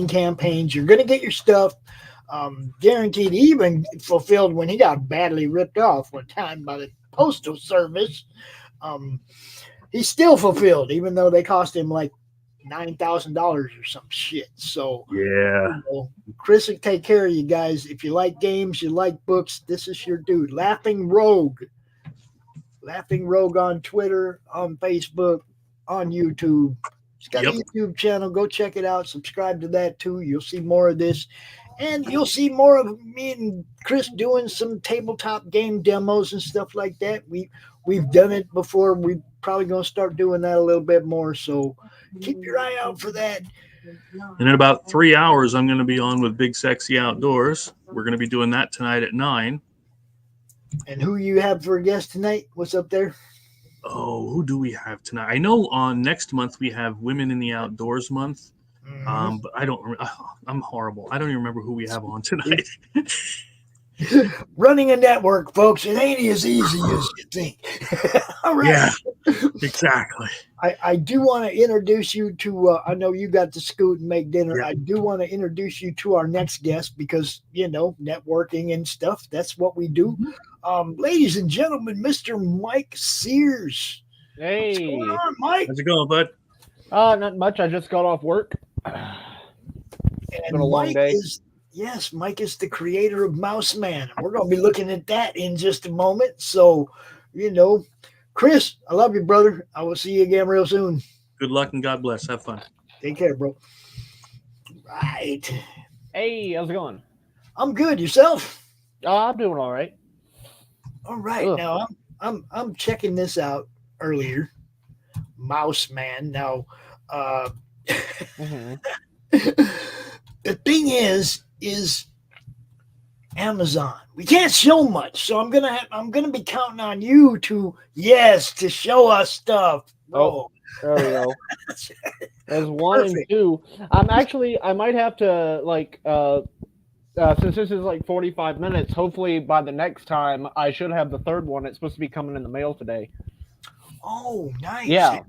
campaigns. You're gonna get your stuff. Guaranteed. He even fulfilled when he got badly ripped off one time by the postal service. He's still fulfilled, even though they cost him like $9,000 or some shit. So yeah, Chris will take care of you guys. If you like games, you like books, this is your dude. Laughing Rogue on Twitter, on Facebook, on YouTube. He's got a YouTube channel. Go check it out. Subscribe to that too. You'll see more of this. And you'll see more of me and Chris doing some tabletop game demos and stuff like that. We've done it before. We're probably going to start doing that a little bit more. So keep your eye out for that. And in about 3 hours, I'm going to be on with Big Sexy Outdoors. We're going to be doing that tonight at 9. And who you have for a guest tonight? What's up there? Oh, who do we have tonight? I know on next month we have Women in the Outdoors month. But I don't. I'm horrible. I don't even remember who we have on tonight. Running a network, folks, it ain't as easy as you think. All right. Yeah, exactly. I do want to introduce you to. I know you got to scoot and make dinner. Yeah. I do want to introduce you to our next guest because networking and stuff. That's what we do. Ladies and gentlemen, Mr. Mike Seers. Hey, what's going on, Mike? How's it going, bud? Not much. I just got off work. And been a long day. Mike is the creator of Mouse Man. We're going to be looking at that in just a moment. So, Chris, I love you, brother. I will see you again real soon. Good luck and God bless. Have fun. Take care, bro. Right. Hey, how's it going? I'm good. Yourself? I'm doing all right. All right. Ugh. Now I'm checking this out earlier. Mouse Man. Now, the thing is Amazon. We can't show much, so I'm gonna be counting on you to show us stuff. Oh, there we go. There's 1 and 2. I might have to since this is like 45 minutes. Hopefully by the next time I should have the third one. It's supposed to be coming in the mail today. Oh, nice. Yeah.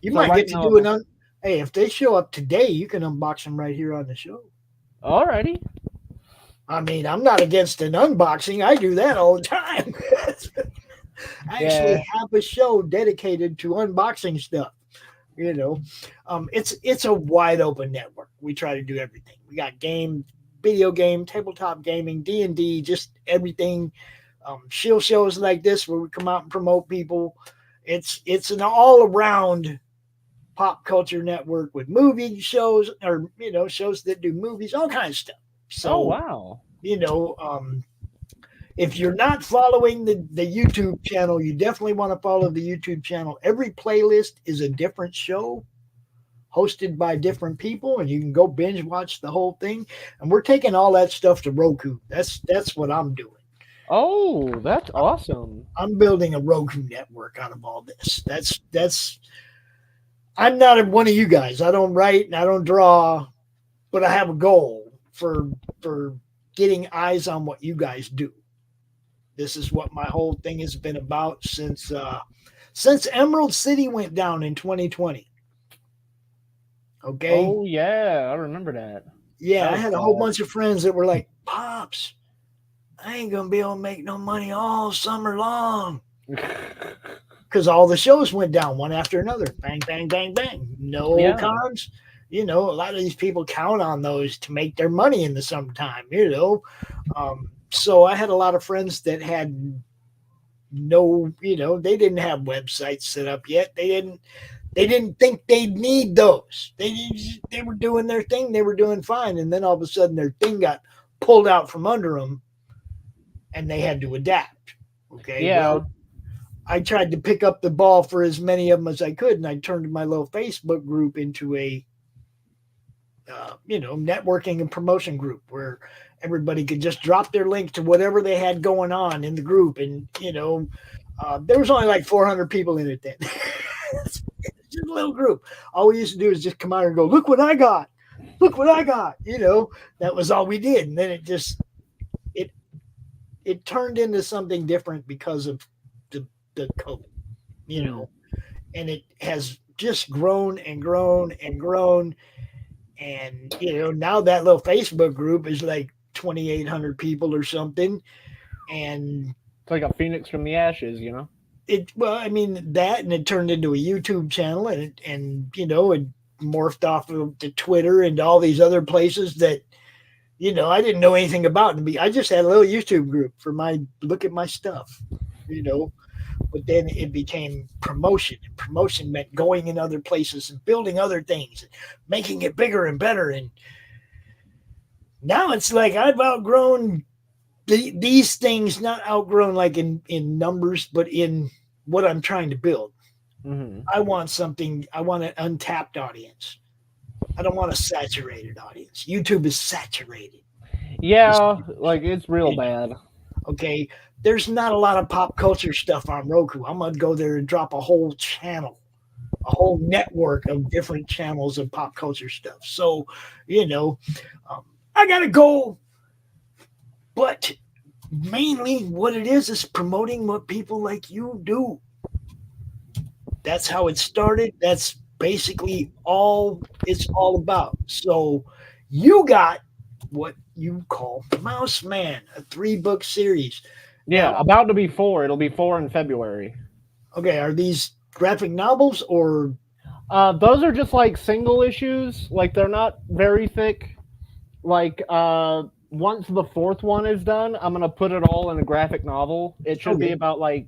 You So might right get to now- do it hey, if they show up today, you can unbox them right here on the show. Alrighty. I mean, I'm not against an unboxing. I do that all the time. I actually have a show dedicated to unboxing stuff. It's a wide open network. We try to do everything. We got video game, tabletop gaming, D&D, just everything. Shield shows like this where we come out and promote people. It's an all around pop culture network with movie shows or shows that do movies, all kinds of stuff. So wow. If you're not following the YouTube channel, you definitely want to follow the YouTube channel. Every playlist is a different show hosted by different people, and you can go binge watch the whole thing. And we're taking all that stuff to Roku. That's what I'm doing. Oh, that's awesome. I'm building a Roku network out of all this. That's I'm not one of you guys. I don't write and I don't draw, but I have a goal for getting eyes on what you guys do. This is what my whole thing has been about since Emerald City went down in 2020. Okay. Oh yeah, I remember that. Yeah, That I had a whole bunch of friends that were like, "Pops, I ain't gonna be able to make no money all summer long." Because all the shows went down one after another. Bang, bang, bang, bang. No cons. A lot of these people count on those to make their money in the summertime, So I had a lot of friends that had they didn't have websites set up yet. They didn't think they'd need those. They were doing their thing. They were doing fine. And then all of a sudden their thing got pulled out from under them and they had to adapt. Okay. Yeah. Well, I tried to pick up the ball for as many of them as I could, and I turned my little Facebook group into a networking and promotion group where everybody could just drop their link to whatever they had going on in the group. And, there was only like 400 people in it then. Just a little group. All we used to do is just come out and go, look what I got. Look what I got. That was all we did. And then it turned into something different because of the COVID, and it has just grown and grown and grown. And, now that little Facebook group is like 2,800 people or something. And it's like a phoenix from the ashes, that, and it turned into a YouTube channel and it morphed off of to Twitter and all these other places that, I didn't know anything about. I just had a little YouTube group for look at my stuff, but then it became promotion, and promotion meant going in other places and building other things and making it bigger and better. And now it's like I've outgrown these things, not outgrown like in numbers, but in what I'm trying to build. Mm-hmm. I want an untapped audience. I don't want a saturated audience. YouTube is saturated. Yeah, it's real bad. Okay, there's not a lot of pop culture stuff on Roku. I'm going to go there and drop a whole channel, a whole network of different channels of pop culture stuff. So, I got to go. But mainly what it is promoting what people like you do. That's how it started. That's basically all it's all about. So you got what you call Mouse Man, a 3-book series. Yeah, about to be 4. It'll be 4 in February. Okay, are these graphic novels or? Those are just like single issues. Like they're not very thick. Like once the 4th one is done, I'm gonna put it all in a graphic novel. It should be about like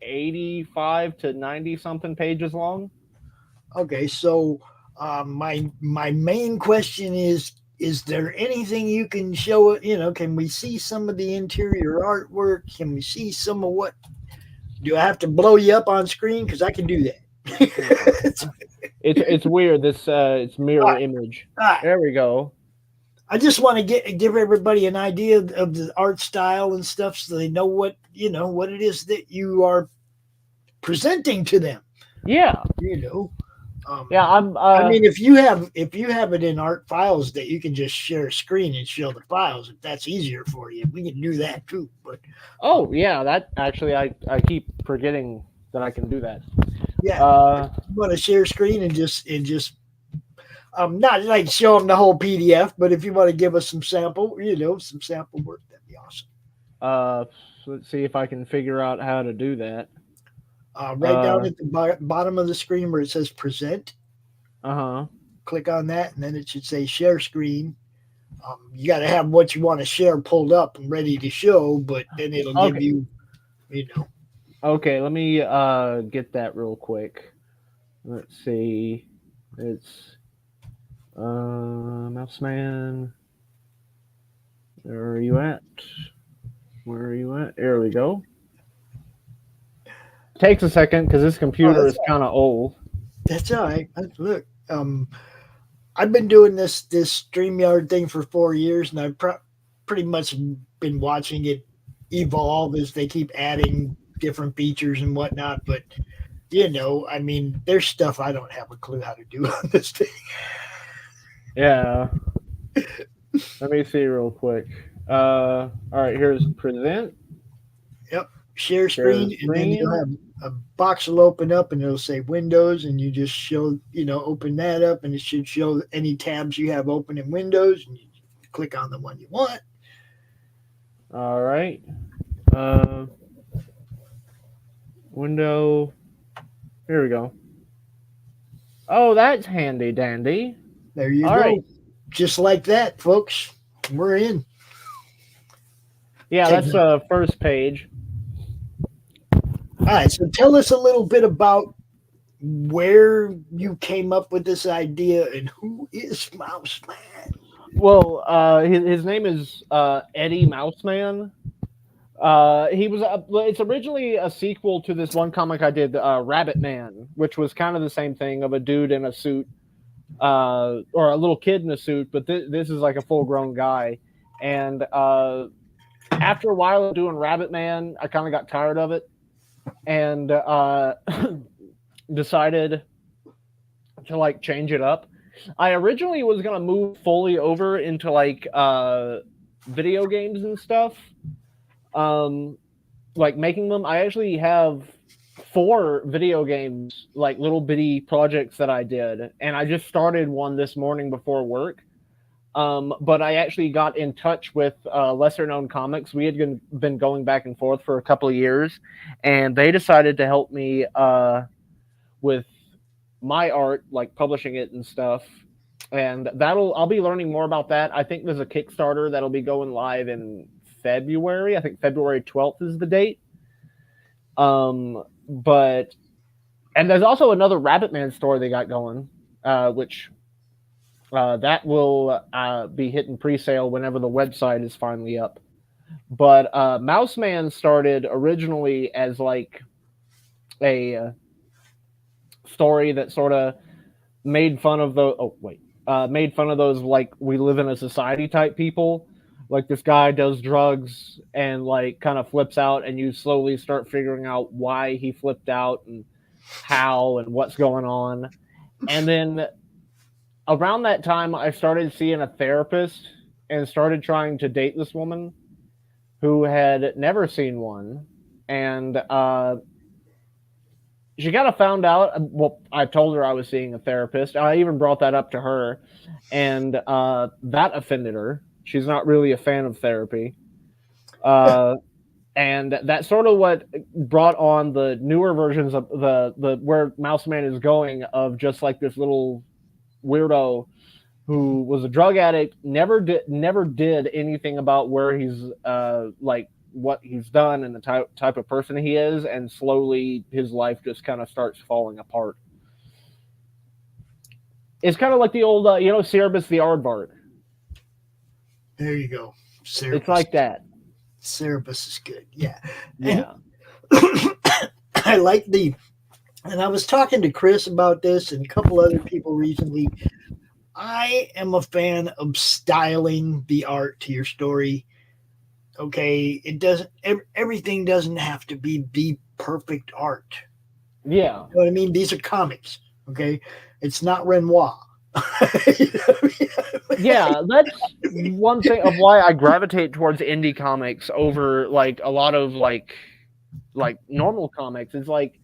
85 to 90 something pages long. Okay, so my main question is there anything you can show? Can we see some of the interior artwork? Can we see some of what? Do I have to blow you up on screen? Because I can do that. It's weird. This it's mirror image. There we go. I just want to give everybody an idea of the art style and stuff, so they know what it is that you are presenting to them. Yeah. If you have it in art files that you can just share a screen and show the files, if that's easier for you, we can do that too. But that actually I keep forgetting that I can do that. Yeah. You want to share screen and just not like show them the whole PDF, but if you want to give us some sample work, that'd be awesome. Let's see if I can figure out how to do that. Right down at the bottom of the screen where it says present. Click on that, and then it should say share screen. You got to have what you want to share pulled up and ready to show, but then it'll give you, Okay, let me get that real quick. Let's see. It's Mouse Man. Where are you at? There we go. Takes a second because this computer is kind of old. That's all right. Look, I've been doing this StreamYard thing for 4 years, and I've pretty much been watching it evolve as they keep adding different features and whatnot. But there's stuff I don't have a clue how to do on this thing. Yeah. Let me see real quick. All right, here's present. Yep. Share screen, and then you'll have a box will open up and it'll say Windows, and you just show, open that up, and it should show any tabs you have open in Windows, and you click on the one you want. All right. Window. Here we go. Oh, that's handy dandy. There you go. Right. Just like that, folks. We're in. Yeah, that's the first page. All right, so tell us a little bit about where you came up with this idea and who is Mouse Man. Well, his name is Eddie Mouseman. It's originally a sequel to this one comic I did, Rabbit Man, which was kind of the same thing of a dude in a suit or a little kid in a suit, but this is like a full-grown guy. And after a while of doing Rabbit Man, I kind of got tired of it, and decided to like change it up. I originally was gonna move fully over into like video games and stuff, like making them. I actually have 4 video games, like little bitty projects that I did, and I just started one this morning before work. But I actually got in touch with lesser known comics. We had been going back and forth for a couple of years, and they decided to help me with my art, like publishing it and stuff. And I'll be learning more about that. I think there's a Kickstarter that'll be going live in February. I think February 12th is the date. But there's also another Rabbit Man story they got going, which that will be hitting pre-sale whenever the website is finally up. But Mouse Man started originally as like a story that sort of made fun of made fun of those like we live in a society type people. Like this guy does drugs and like kind of flips out, and you slowly start figuring out why he flipped out and how and what's going on. And then around that time, I started seeing a therapist and started trying to date this woman who had never seen one. And she kind of found out. Well, I told her I was seeing a therapist. I even brought that up to her, and that offended her. She's not really a fan of therapy. And that's sort of what brought on the newer versions of the where Mouse Man is going, of just like this little weirdo who was a drug addict, never did anything about where he's like what he's done and the type of person he is, and slowly his life just kind of starts falling apart. It's kind of like the old Cerebus the Aardvark. There you go. Cerebus. It's like that. Cerebus is good. Yeah. Yeah. I like and I was talking to Chris about this and a couple other people recently. I am a fan of styling the art to your story. Okay. Everything doesn't have to be the perfect art. Yeah. You know what I mean? These are comics. Okay. It's not Renoir. Yeah, that's one thing of why I gravitate towards indie comics over like a lot of like normal comics. It's like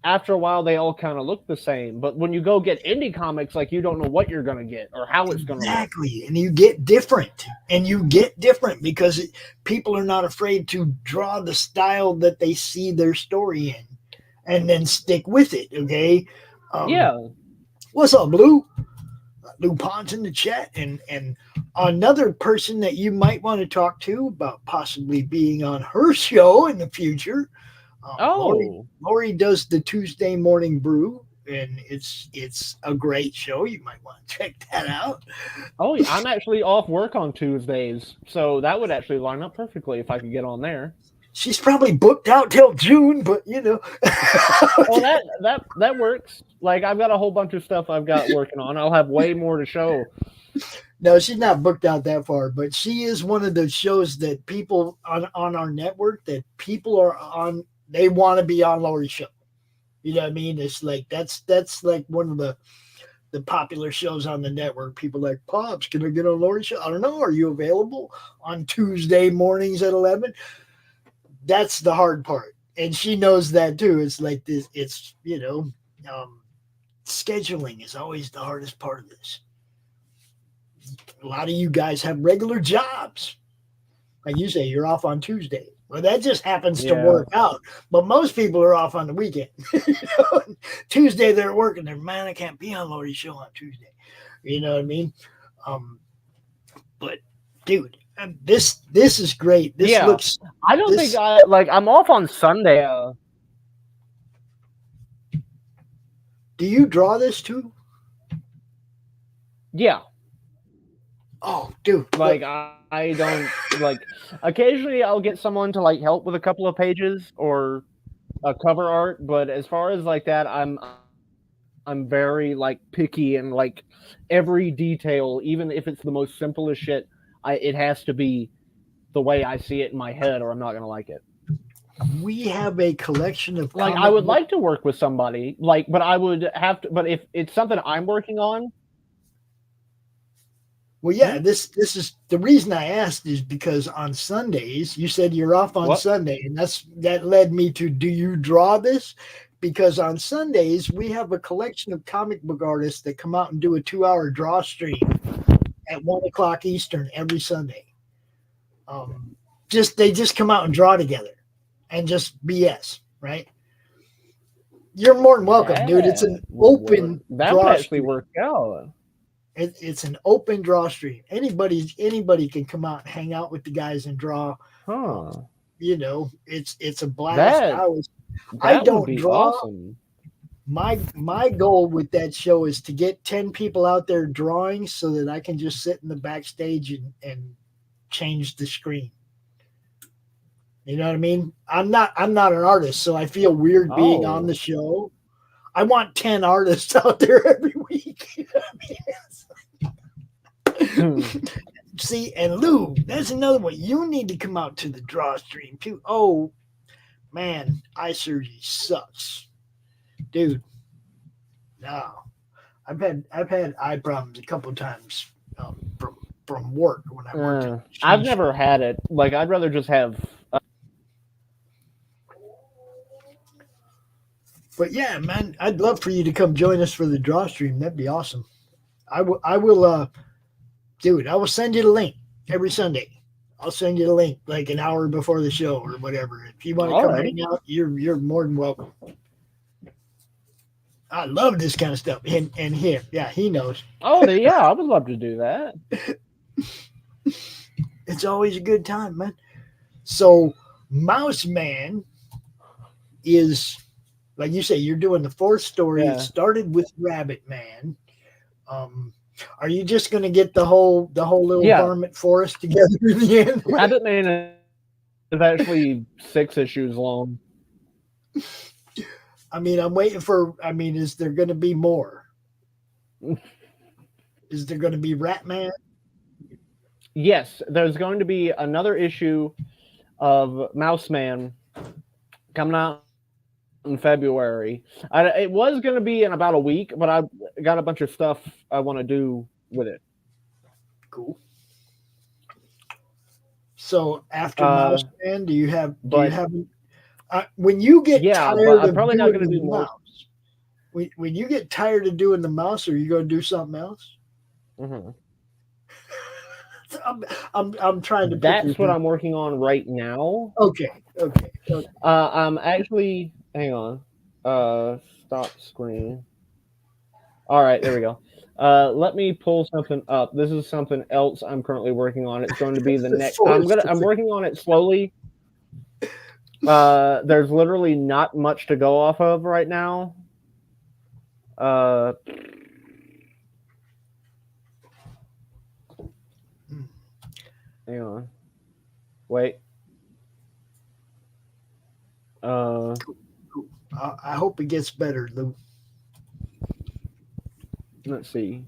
after a while they all kind of look the same, but when you go get indie comics, like you don't know what you're gonna get or how it's gonna look. Exactly, and you get different, because people are not afraid to draw the style that they see their story in, and then stick with it. Okay. Yeah. What's up, Blue? Lou Pond's in the chat, and another person that you might want to talk to about possibly being on her show in the future. Laurie does the Tuesday Morning Brew, and it's a great show. You might want to check that out. Oh, yeah, I'm actually off work on Tuesdays, so that would actually line up perfectly if I could get on there. She's probably booked out till June, but Oh, that works. Like I've got a whole bunch of stuff I've got working on. I'll have way more to show. No, she's not booked out that far, but she is one of the shows that people on our network that people are on. They want to be on Laurie's show. You know what I mean? It's like that's like one of the popular shows on the network. People like, Pops, can I get on Laurie's show? I don't know. Are you available on Tuesday mornings at 11? That's the hard part. And she knows that too. It's like this, it's, scheduling is always the hardest part of this. A lot of you guys have regular jobs. Like you say, you're off on Tuesday. Well, that just happens to work out. But most people are off on the weekend. Tuesday they're working. They're, man, I can't be on Laurie's show on Tuesday. You know what I mean? But dude, this is great. This looks. I don't think I'm off on Sunday. Do you draw this too? Yeah. Oh, dude. Like I don't like. Occasionally, I'll get someone to like help with a couple of pages or a cover art. But as far as like that, I'm I'm very like picky and like every detail, even if it's the most simplest shit, it has to be the way I see it in my head, or I'm not gonna like it. We have a collection of like I would like to work with somebody, like, but I would have to. But if it's something I'm working on. Well, yeah, this is the reason I asked is because on Sundays you said you're off on Sunday, and that led me to, do you draw this? Because on Sundays we have a collection of comic book artists that come out and do a 2-hour draw stream at 1:00 Eastern every Sunday. They just come out and draw together and just BS, right? You're more than welcome, dude. It's an open that draw would actually stream. work out. It's an open draw stream. Anybody can come out and hang out with the guys and draw. Huh. You know, it's a blast. I don't draw. Awesome. My goal with that show is to get 10 people out there drawing so that I can just sit in the backstage and change the screen. You know what I mean? I'm not an artist, so I feel weird being on the show. I want 10 artists out there every week. You know what I mean? See, and Lou, that's another one. You need to come out to the draw stream too. Oh man, eye surgery sucks, dude. No, I've had eye problems a couple of times from work when I worked. I've never had it. Like, I'd rather just have. But yeah, man, I'd love for you to come join us for the draw stream. That'd be awesome. I will. Dude, I will send you the link every Sunday. I'll send you the link like an hour before the show or whatever. If you want to come hang out, you're more than welcome. I love this kind of stuff. And him, yeah, he knows. Oh, yeah, I would love to do that. It's always a good time, man. So Mouse Man is, like you say, you're doing the fourth story. It started with Rabbit Man. Are you just going to get the whole little varmint forest together in the end? Rabbit Man is actually 6 issues long. I mean, I'm waiting for. I mean, is there going to be more? Is there going to be Rat Man? Yes, there's going to be another issue of Mouse Man coming out in February. It was going to be in about a week, but I got a bunch of stuff I want to do with it. Cool. So after Mouse Man, do you have when you get tired I'm probably not going to do mouse? When you get tired of doing the mouse, are you going to do something else? Mm-hmm. I'm trying to. That's what I'm working on right now. Okay. I'm actually. Hang on. Stop screen. All right, there we go. Let me pull something up. This is something else I'm currently working on. It's going to be the next. I'm working on it slowly. There's literally not much to go off of right now. Hang on. Wait. I hope it gets better, Lou. Let's see.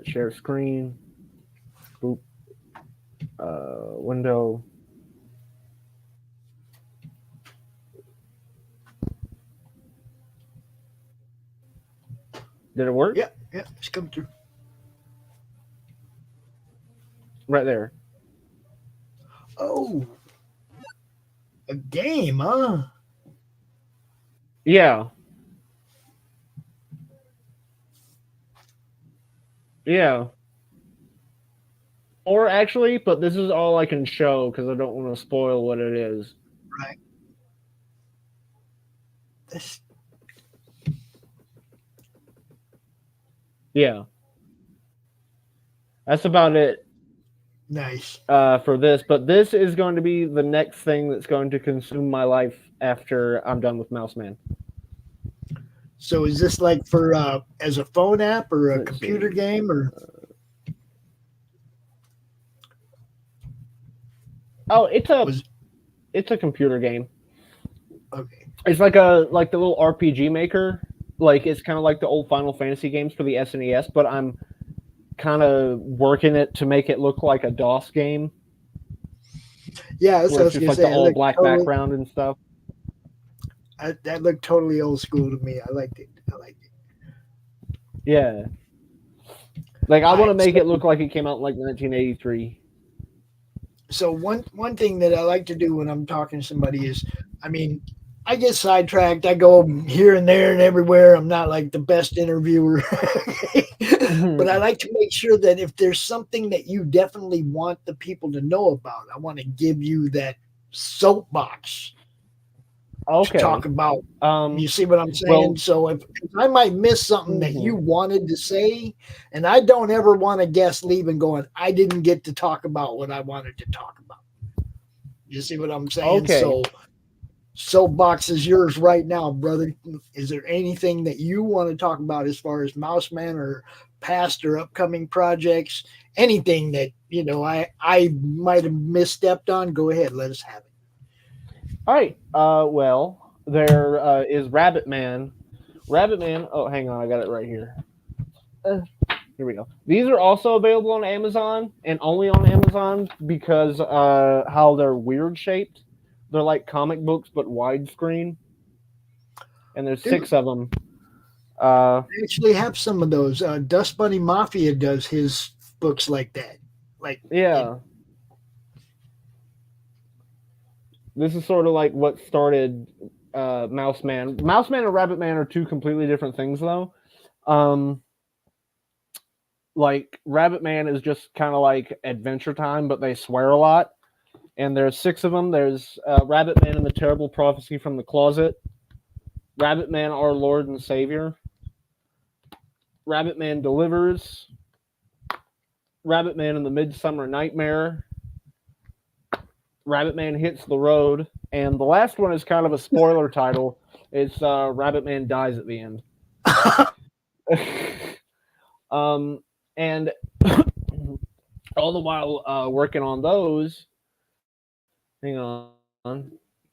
Share screen. Boop. Window. Did it work? Yeah, it's coming through. Right there. Oh. A game, huh? Yeah. Yeah. Or actually, but this is all I can show because I don't want to spoil what it is. Right. This. Yeah. That's about it. Nice. For this, but this is going to be the next thing that's going to consume my life after I'm done with Mouse Man. So is this like for as a phone app or a computer game or? Oh, it's a computer game. Okay. It's like the little RPG maker. like it's kind of like the old Final Fantasy games for the SNES, but I'm kind of working it to make it look like a DOS game. Yeah, that's what I Where was it's just gonna like say. the all black background and stuff. That looked totally old school to me. I liked it. Yeah. Like I want to make it look like it came out in like 1983. So one thing that I like to do when I'm talking to somebody is, I mean, I get sidetracked. I go here and there and everywhere. I'm not like the best interviewer, but I like to make sure that if there's something that you definitely want the people to know about, I want to give you that soapbox to talk about. You see what I'm saying? Well, so if I might miss something that you wanted to say, and I don't ever want a guest leaving going, I didn't get to talk about what I wanted to talk about. You see what I'm saying? Okay. So soapbox is yours right now, brother. Is there anything that you want to talk about as far as Mouse Man or past or upcoming projects? Anything that, you know, I might have misstepped on, go ahead. Let us have it. All right. Well, there is Rabbit Man. Rabbit Man. Oh, hang on. I got it right here. Here we go. These are also available on Amazon and only on Amazon because how they're weird shaped. They're like comic books, but widescreen. And there's 6 of them. I actually have some of those. DustBunnyMafia does his books like that. Like, yeah. This is sort of like what started Mouse Man. Mouse Man and Rabbit Man are 2 completely different things, though. Like, Rabbit Man is just kind of like Adventure Time, but they swear a lot. And there's 6 of them. There's Rabbit Man and the Terrible Prophecy from the Closet, Rabbit Man, Our Lord and Savior, Rabbit Man Delivers, Rabbit Man and the Midsummer Nightmare, Rabbit Man Hits the Road, and the last one is kind of a spoiler title. It's Rabbit Man Dies at the End. And all the while working on those, hang on,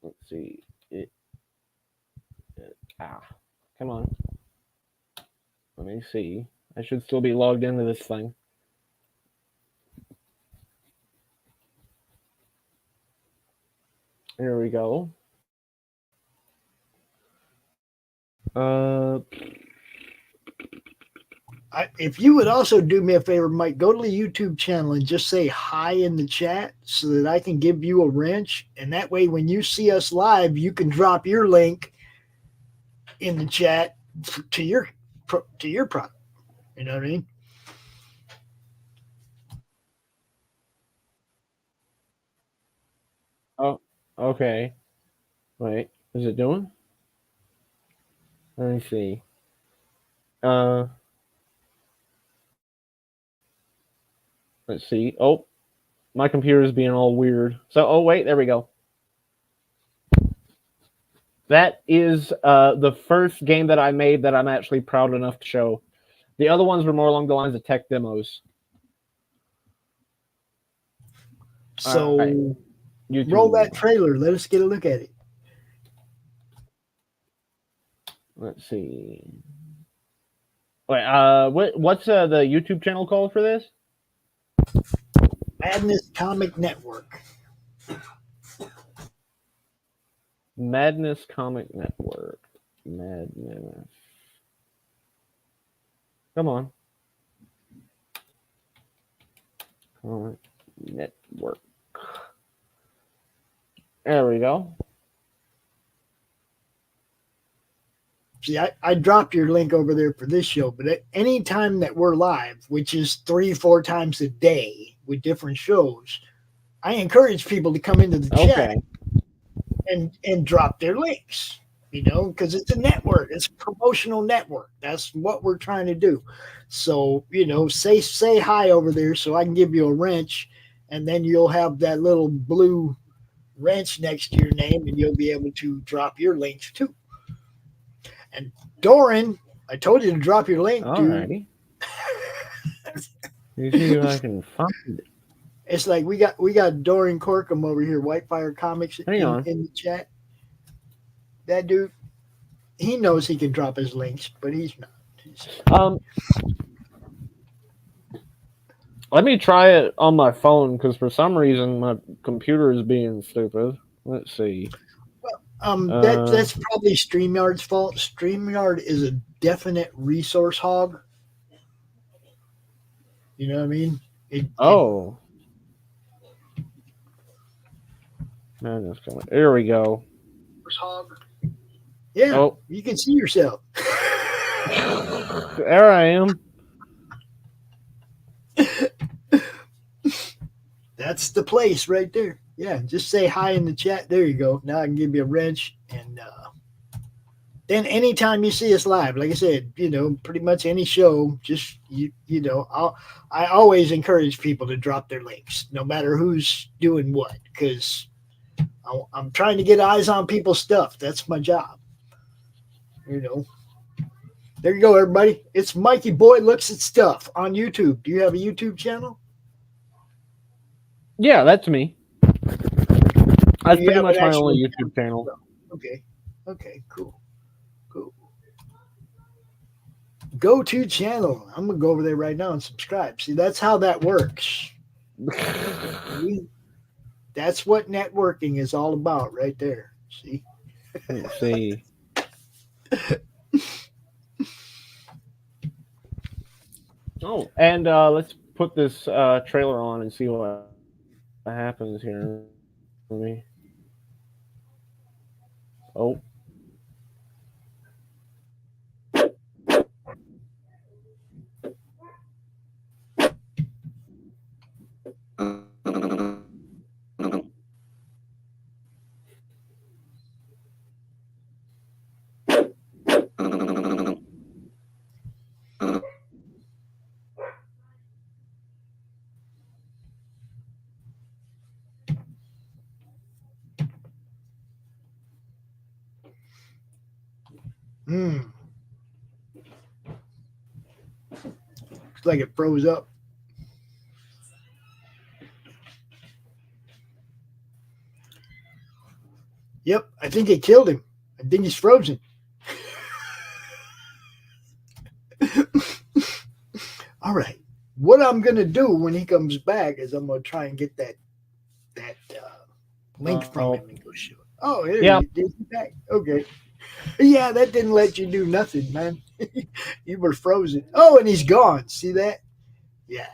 let's see. Come on. Let me see. I should still be logged into this thing. There we go. If you would also do me a favor, Mike, go to the YouTube channel and just say hi in the chat so that I can give you a wrench. And that way, when you see us live, you can drop your link in the chat to your product. You know what I mean? Oh, okay. Wait, is it doing? Let me see. Let's see. Oh, my computer is being all weird. So, oh wait, there we go. That is the first game that I made that I'm actually proud enough to show. The other ones were more along the lines of tech demos. So, roll that trailer. Let us get a look at it. Let's see. Wait, what's the YouTube channel called for this? Madness Comic Network. Madness Comic Network. Madness. Come on. Comic Network. There we go. See, I dropped your link over there for this show, but at any time that we're live, which is 3-4 times a day with different shows, I encourage people to come into the chat and drop their links, you know, because it's a network. It's a promotional network. That's what we're trying to do. So, you know, say hi over there so I can give you a wrench, and then you'll have that little blue wrench next to your name, and you'll be able to drop your links too. And Doran, I told you to drop your link, dude. Alrighty. You see if I can find it. It's like we got Doran Corkum over here, Whitefire Comics in the chat. That dude, he knows he can drop his links, but he's not. Let me try it on my phone because for some reason my computer is being stupid. Let's see. That's probably StreamYard's fault. StreamYard is a definite resource hog. You know what I mean? Man, there we go. Hog. Yeah, you can see yourself. There I am. That's the place right there. Yeah, just say hi in the chat. There you go. Now I can give you a wrench. And then anytime you see us live, like I said, pretty much any show, just, I always encourage people to drop their links, no matter who's doing what, because I'm trying to get eyes on people's stuff. That's my job. There you go, everybody. It's Mikey Boy Looks at Stuff on YouTube. Do you have a YouTube channel? Yeah, that's me. That's pretty much my only YouTube channel. Okay, cool. Go to channel. I'm going to go over there right now and subscribe. See, that's how that works. That's what networking is all about right there. See? Let's see. Oh, and let's put this trailer on and see what happens here. For me. Oh. Looks like it froze up. Yep, I think it killed him. I think he's frozen. All right. What I'm going to do when he comes back is I'm going to try and get that link from him and go show it. Oh, yeah. He's back. Okay. Yeah, that didn't let you do nothing, man. You were frozen. Oh, and he's gone. See that? Yeah.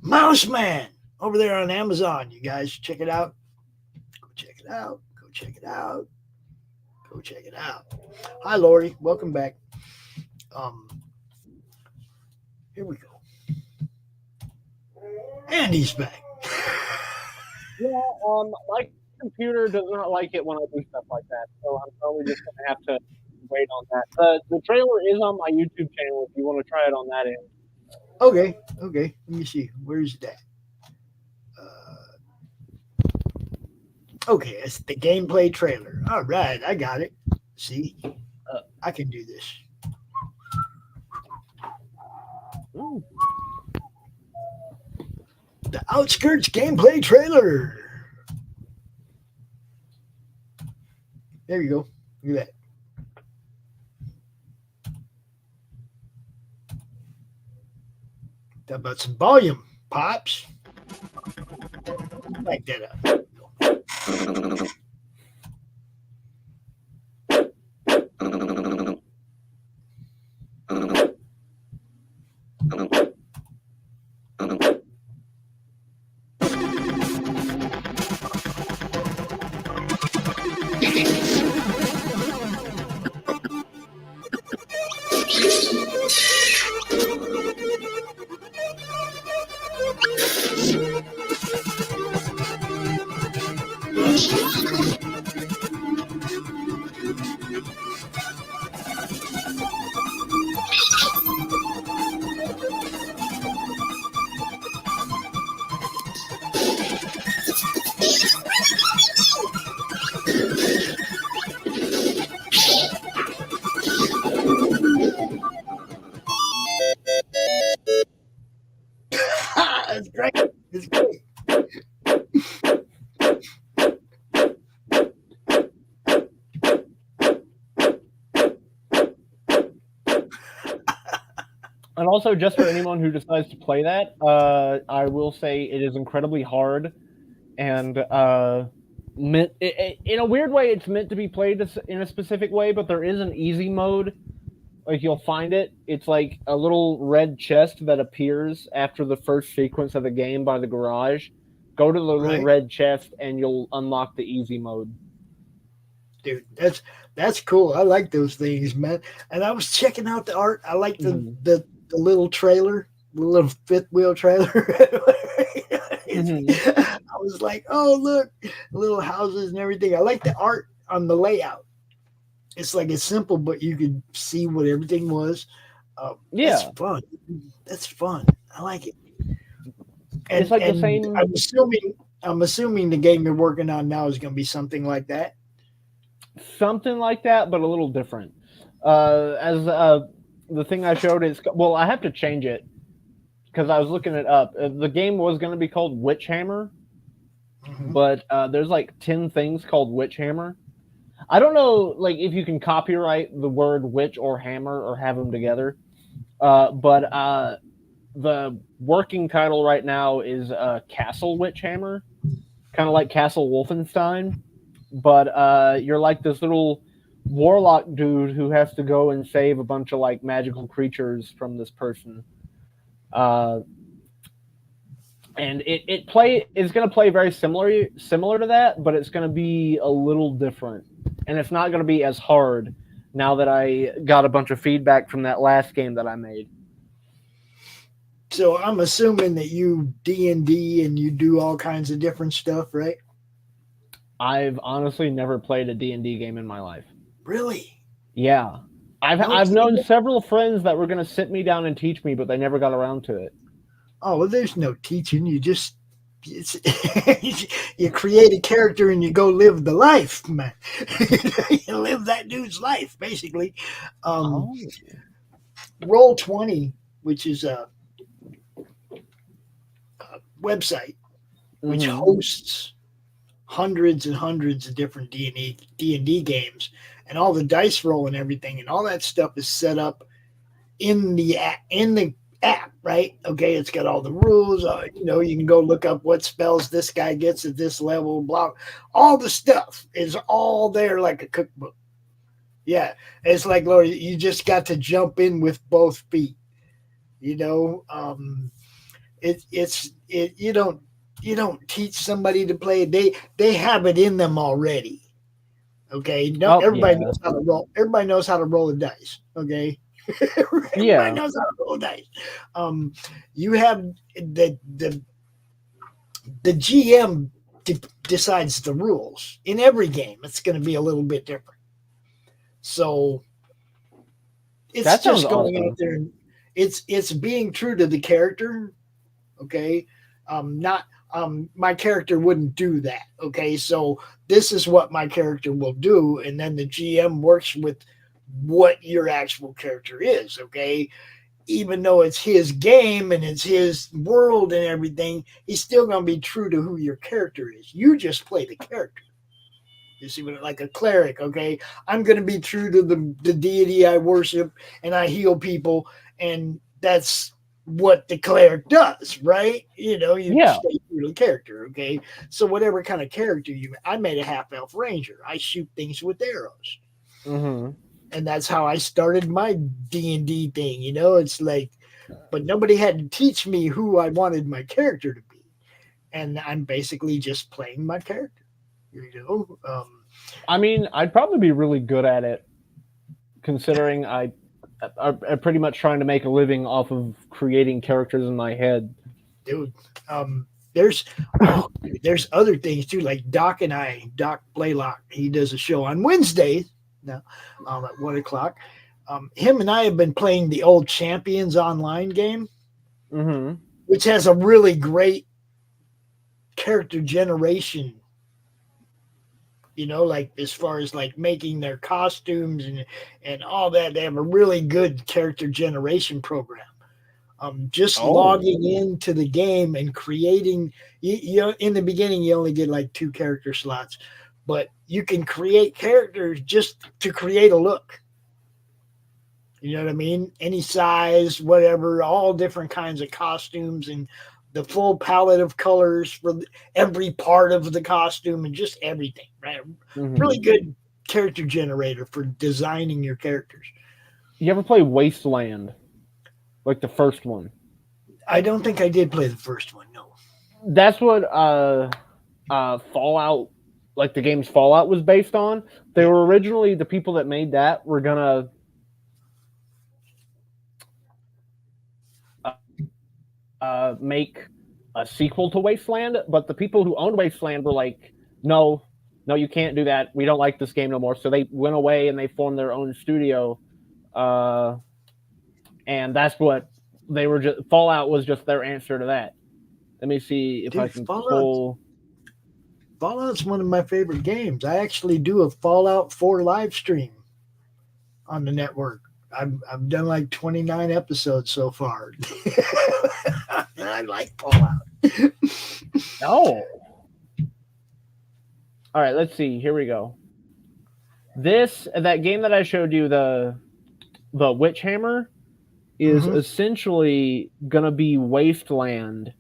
Mouse Man over there on Amazon. You guys check it out. Go check it out. Go check it out. Go check it out. Hi, Laurie. Welcome back. Here we go. And he's back. Yeah, my computer does not like it when I do stuff like that, so I'm probably just going to have to wait on that. The trailer is on my YouTube channel if you want to try it on that end. Okay. Let me see. Where's that? Okay, it's the gameplay trailer. All right, I got it. See? I can do this. Ooh. The Outskirts gameplay trailer. There you go. Look at that. How about some volume, Pops? Like that up. And also, just for anyone who decides to play that, I will say it is incredibly hard, and in a weird way, it's meant to be played in a specific way. But there is an easy mode. Like you'll find it. It's like a little red chest that appears after the first sequence of the game by the garage. Go to the little red chest, and you'll unlock the easy mode. Dude, that's cool. I like those things, man. And I was checking out the art. I like the little trailer, the little fifth wheel trailer. I was like, oh look, little houses and everything. I like the art on the layout. It's like it's simple, but you could see what everything was. That's fun. That's fun. I like it. And, it's like the same. I'm assuming the game you're working on now is going to be something like that. Something like that, but a little different. The thing I showed is, well, I have to change it because I was looking it up. The game was going to be called Witch Hammer, but there's like 10 things called Witch Hammer. I don't know, like if you can copyright the word witch or hammer or have them together, but the working title right now is Castle Witch Hammer, kind of like Castle Wolfenstein. But you're like this little warlock dude who has to go and save a bunch of like magical creatures from this person. And it's going to play very similar to that, but it's going to be a little different. And it's not going to be as hard now that I got a bunch of feedback from that last game that I made. So I'm assuming that you D&D and you do all kinds of different stuff, right? I've honestly never played a D&D game in my life. Really? Yeah. I've known several friends that were going to sit me down and teach me, but they never got around to it. Oh, well, there's no teaching. You just you create a character and you go live the life, man. You live that dude's life, basically. Roll20, which is a website which hosts hundreds and hundreds of different D&D games, and all the dice roll and everything, and all that stuff is set up in the app, right? Okay, it's got all the rules. You can go look up what spells this guy gets at this level. Blah, all the stuff is all there like a cookbook. Yeah, it's like, Laurie, you just got to jump in with both feet. You don't teach somebody to play. They have it in them already. Okay. No, everybody knows how to roll. Everybody knows how to roll the dice. Okay. Everybody knows how to roll dice. You have the GM decides the rules in every game. It's going to be a little bit different. So it's just going out there. And it's being true to the character. Okay. My character wouldn't do that. Okay. So this is what my character will do. And then the GM works with what your actual character is. Okay. Even though it's his game and it's his world and everything, he's still going to be true to who your character is. You just play the character. You see, like a cleric, okay? I'm going to be true to the deity I worship, and I heal people, and that's what the cleric does, right? You stay true to the character, okay? So whatever kind of character I made a half-elf ranger. I shoot things with arrows. Mm-hmm. And that's how I started my D&D thing, It's like, but nobody had to teach me who I wanted my character to be. And I'm basically just playing my character. I mean, I'd probably be really good at it, considering I'm pretty much trying to make a living off of creating characters in my head. Dude, there's other things too, like Doc Blalock. He does a show on Wednesdays now at 1:00. Him and I have been playing the old Champions online game, which has a really great character generation. Like as far as like making their costumes and all that, they have a really good character generation program. Logging into the game and creating, in the beginning, you only get like 2 character slots, but you can create characters just to create a look. You know what I mean? Any size, whatever, all different kinds of costumes and the full palette of colors for every part of the costume and just everything, right? Mm-hmm. Really good character generator for designing your characters. You ever play Wasteland? Like the first one? I don't think I did play the first one, no. That's what Fallout, like the game's Fallout was based on. They were originally, the people that made that were gonna make a sequel to Wasteland, but the people who owned Wasteland were like, no, you can't do that. We don't like this game no more. So they went away and they formed their own studio. And that's what they were just, Fallout was just their answer to that. Let me see if I can pull. Fallout's one of my favorite games. I actually do a Fallout 4 live stream on the network. I've done like 29 episodes so far. I like Fallout. Oh. All right, let's see. Here we go. That game that I showed you, the Witch Hammer, is essentially gonna be Wasteland.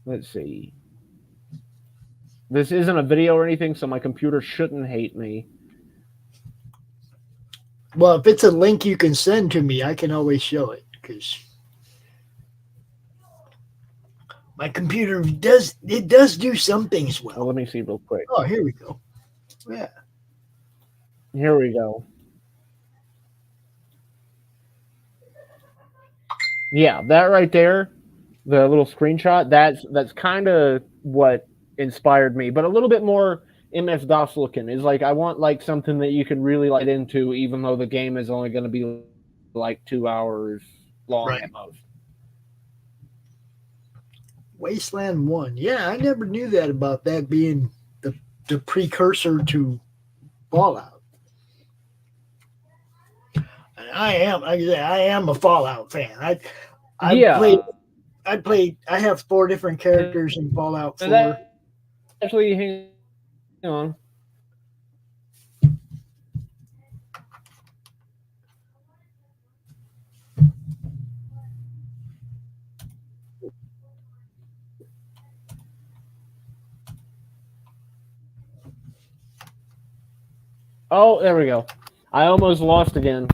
Let's see. This isn't a video or anything, so my computer shouldn't hate me. Well, if it's a link you can send to me, I can always show it because my computer does do some things well. Well, let me see real quick. Oh, here we go. Yeah. Here we go. Yeah, that right there, the little screenshot, that's kind of what inspired me, but a little bit more MS-DOS looking. Is like I want like something that you can really light into, even though the game is only going to be like 2 hours long at most. Wasteland 1. Yeah, I never knew that about that being the precursor to Fallout. And I am a Fallout fan. I have 4 different characters in Fallout 4. Actually, hang on. Oh, there we go. I almost lost again.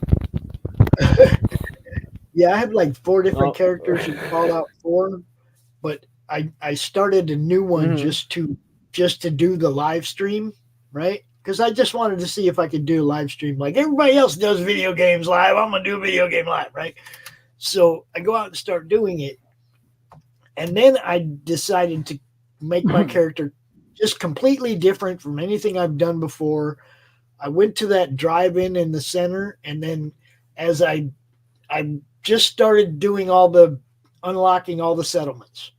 Yeah, I have like 4 different characters in Fallout 4, but I started a new one just to do the live stream, right? Because I just wanted to see if I could do a live stream like everybody else does video games live. I'm gonna do a video game live, right? So I go out and start doing it, and then I decided to make my character just completely different from anything I've done before. I went to that drive-in in the center, and then as I just started doing unlocking all the settlements.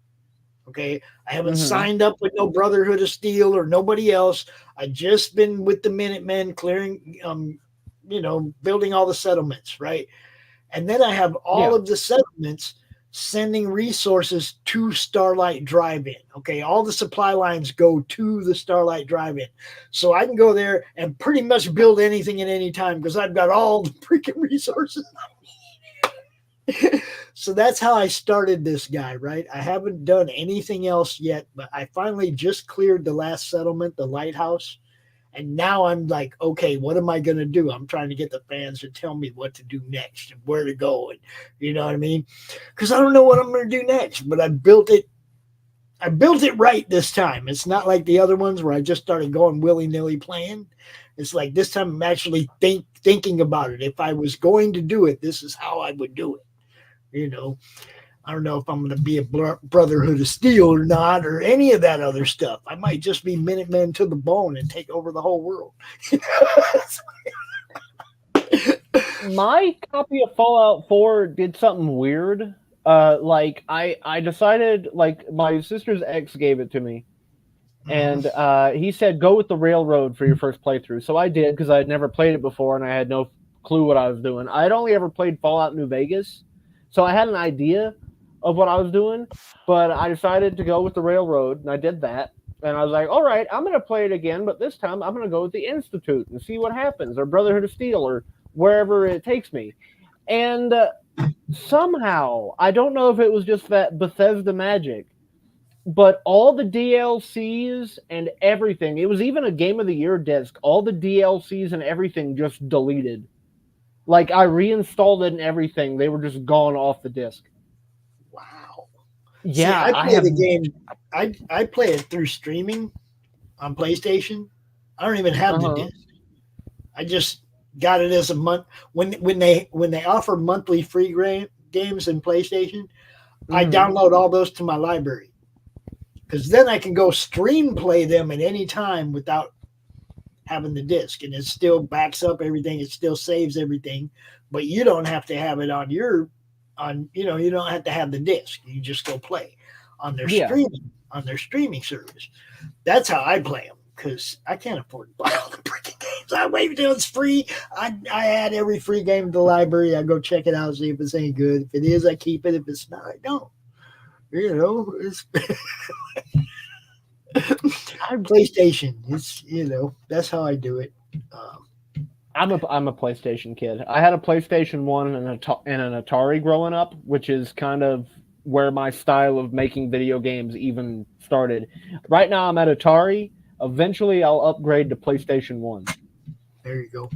Okay. I haven't signed up with no Brotherhood of Steel or nobody else. I just been with the Minutemen clearing, building all the settlements. Right. And then I have all of the settlements sending resources to Starlight Drive-In. Okay. All the supply lines go to the Starlight Drive-In. So I can go there and pretty much build anything at any time because I've got all the freaking resources. So that's how I started this guy, right? I haven't done anything else yet, but I finally just cleared the last settlement, the lighthouse. And now I'm like, okay, what am I going to do? I'm trying to get the fans to tell me what to do next and where to go. And you know what I mean? Because I don't know what I'm going to do next, but I built it right this time. It's not like the other ones where I just started going willy-nilly playing. It's like this time I'm actually thinking about it. If I was going to do it, this is how I would do it. You know, I don't know if I'm going to be a Brotherhood of Steel or not, or any of that other stuff. I might just be Minutemen to the bone and take over the whole world. My copy of Fallout 4 did something weird. Like I decided, like my sister's ex gave it to me, and he said go with the railroad for your first playthrough. So I did because I had never played it before and I had no clue what I was doing. I had only ever played Fallout New Vegas. So I had an idea of what I was doing, but I decided to go with the railroad, and I did that. And I was like, all right, I'm going to play it again, but this time I'm going to go with the Institute and see what happens, or Brotherhood of Steel, or wherever it takes me. And somehow, I don't know if it was just that Bethesda magic, but all the DLCs and everything, it was even a Game of the Year disc, all the DLCs and everything just deleted. Like, I reinstalled it and everything. They were just gone off the disc. Wow. Yeah, See, I play the game. I play it through streaming on PlayStation. I don't even have the disc. I just got it as a month when they offer monthly free games in PlayStation. I download all those to my library because then I can go stream play them at any time without having the disc, and it still backs up everything. It still saves everything, but you don't have to have it on you don't have to have the disc. You just go play on their streaming service. That's how I play them because I can't afford to buy all the freaking games. I wait until it's free. I add every free game to the library. I go check it out, see if it's any good. If it is, I keep it. If it's not, I don't. It's PlayStation. It's that's how I do it. I'm a PlayStation kid. I had a PlayStation 1 and an Atari growing up, which is kind of where my style of making video games even started. Right now I'm at Atari. Eventually I'll upgrade to PlayStation 1. There you go.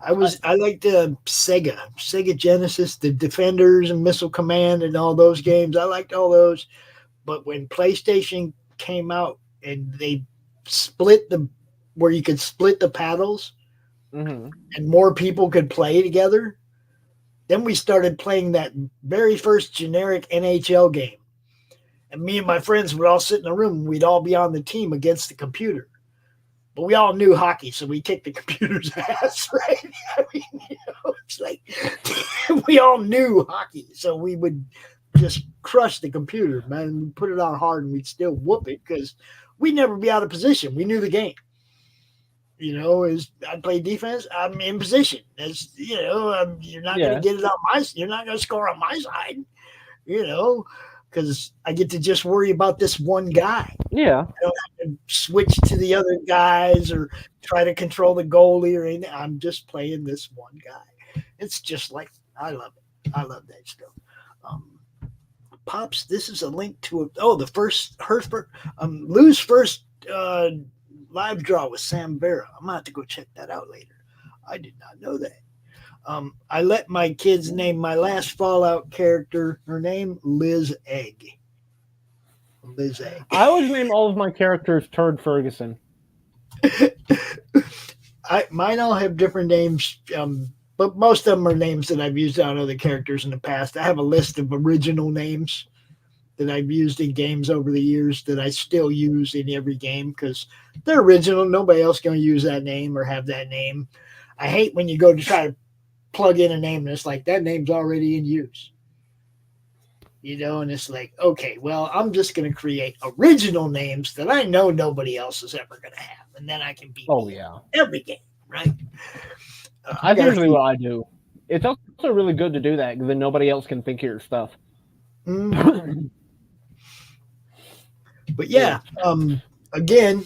I liked Sega Genesis, the Defenders and Missile Command and all those games. I liked all those. But when PlayStation came out and they split where you could split the paddles and more people could play together, then we started playing that very first generic NHL game. And me and my friends would all sit in a room and we'd all be on the team against the computer. But we all knew hockey, so we kicked the computer's ass, right? I mean, it's like we all knew hockey, so we would just crush the computer, man. We'd put it on hard and we'd still whoop it because we'd never be out of position. We knew the game. As I play defense, I'm in position. As you're not going to get it on you're not going to score on my side, because I get to just worry about this one guy. Yeah. I don't have to switch to the other guys or try to control the goalie or anything. I'm just playing this one guy. It's just like, I love it. I love that stuff. Pops, this is a link to Lou's first live draw with Sam Vera. I'm going to have to go check that out later. I did not know that. I let my kids name my last Fallout character, her name, Liz Egg. Liz Egg. I always name all of my characters Turd Ferguson. Mine all have different names, but most of them are names that I've used on other characters in the past. I have a list of original names that I've used in games over the years that I still use in every game because they're original. Nobody else going to use that name or have that name. I hate when you go to try to plug in a name and it's like that name's already in use. And it's like, okay, well, I'm just going to create original names that I know nobody else is ever going to have. And then I can beat every game, right? That's usually what I do. It's also really good to do that because then nobody else can think of your stuff. But yeah, again,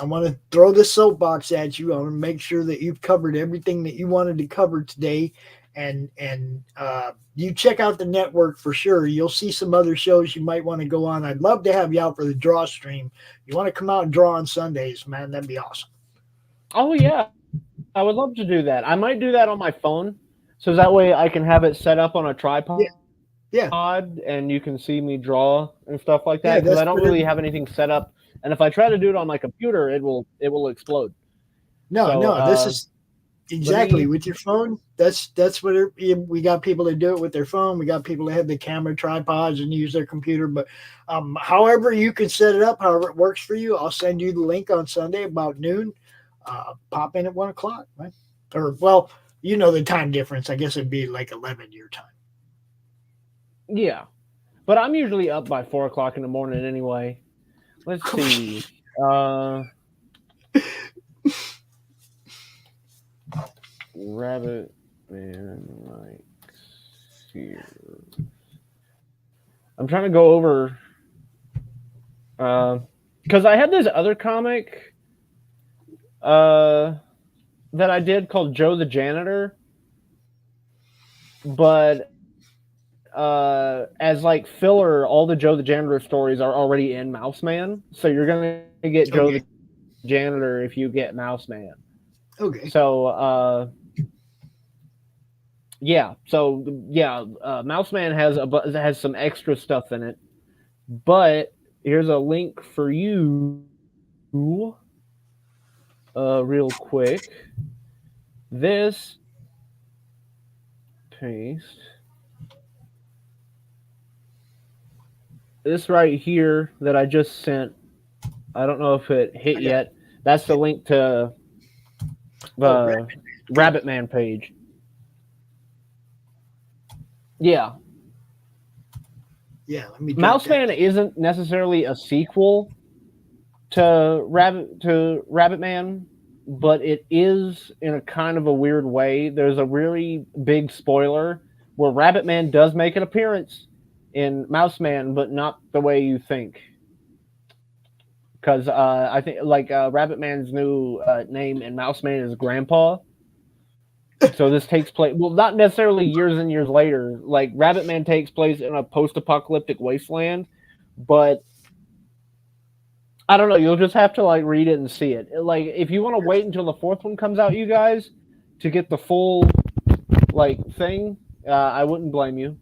I want to throw this soapbox at you. I want to make sure that you've covered everything that you wanted to cover today. And you check out the network for sure. You'll see some other shows you might want to go on. I'd love to have you out for the draw stream. You want to come out and draw on Sundays, man, that'd be awesome. Oh, yeah. I would love to do that. I might do that on my phone. So that way I can have it set up on a tripod. Yeah. And you can see me draw and stuff like that. Because I don't really have anything set up. And if I try to do it on my computer, it will explode. This is exactly with your phone. That's what we got people that do it with their phone. We got people that have the camera tripods and use their computer. But however you can set it up, however it works for you, I'll send you the link on Sunday about noon. Pop in at 1 o'clock, right? Or the time difference. I guess it'd be like 11 your time. Yeah, but I'm usually up by 4 o'clock in the morning anyway. Let's see. Rabbit Man Mike Seers. I'm trying to go over because I had this other comic that I did called Joe the Janitor. but as like filler, all the Joe the Janitor stories are already in Mouseman, so you're gonna get Joe the Janitor if you get Mouseman. Okay. So Mouseman has some extra stuff in it, but here's a link for you, real quick. This paste. This right here that I just sent, I don't know if it hit yet. That's the link to the Rabbit Man page. Yeah. Yeah. Let me. Mouseman isn't necessarily a sequel to Rabbit Man, but it is in a kind of a weird way. There's a really big spoiler where Rabbit Man does make an appearance in Mouseman, but not the way you think. Because I think Rabbit Man's new name in Mouseman is Grandpa. So this takes place, well, not necessarily years and years later. Like Rabbit Man takes place in a post-apocalyptic wasteland, but I don't know. You'll just have to like read it and see it. Like if you want to wait until the fourth one comes out, you guys, to get the full like thing, I wouldn't blame you.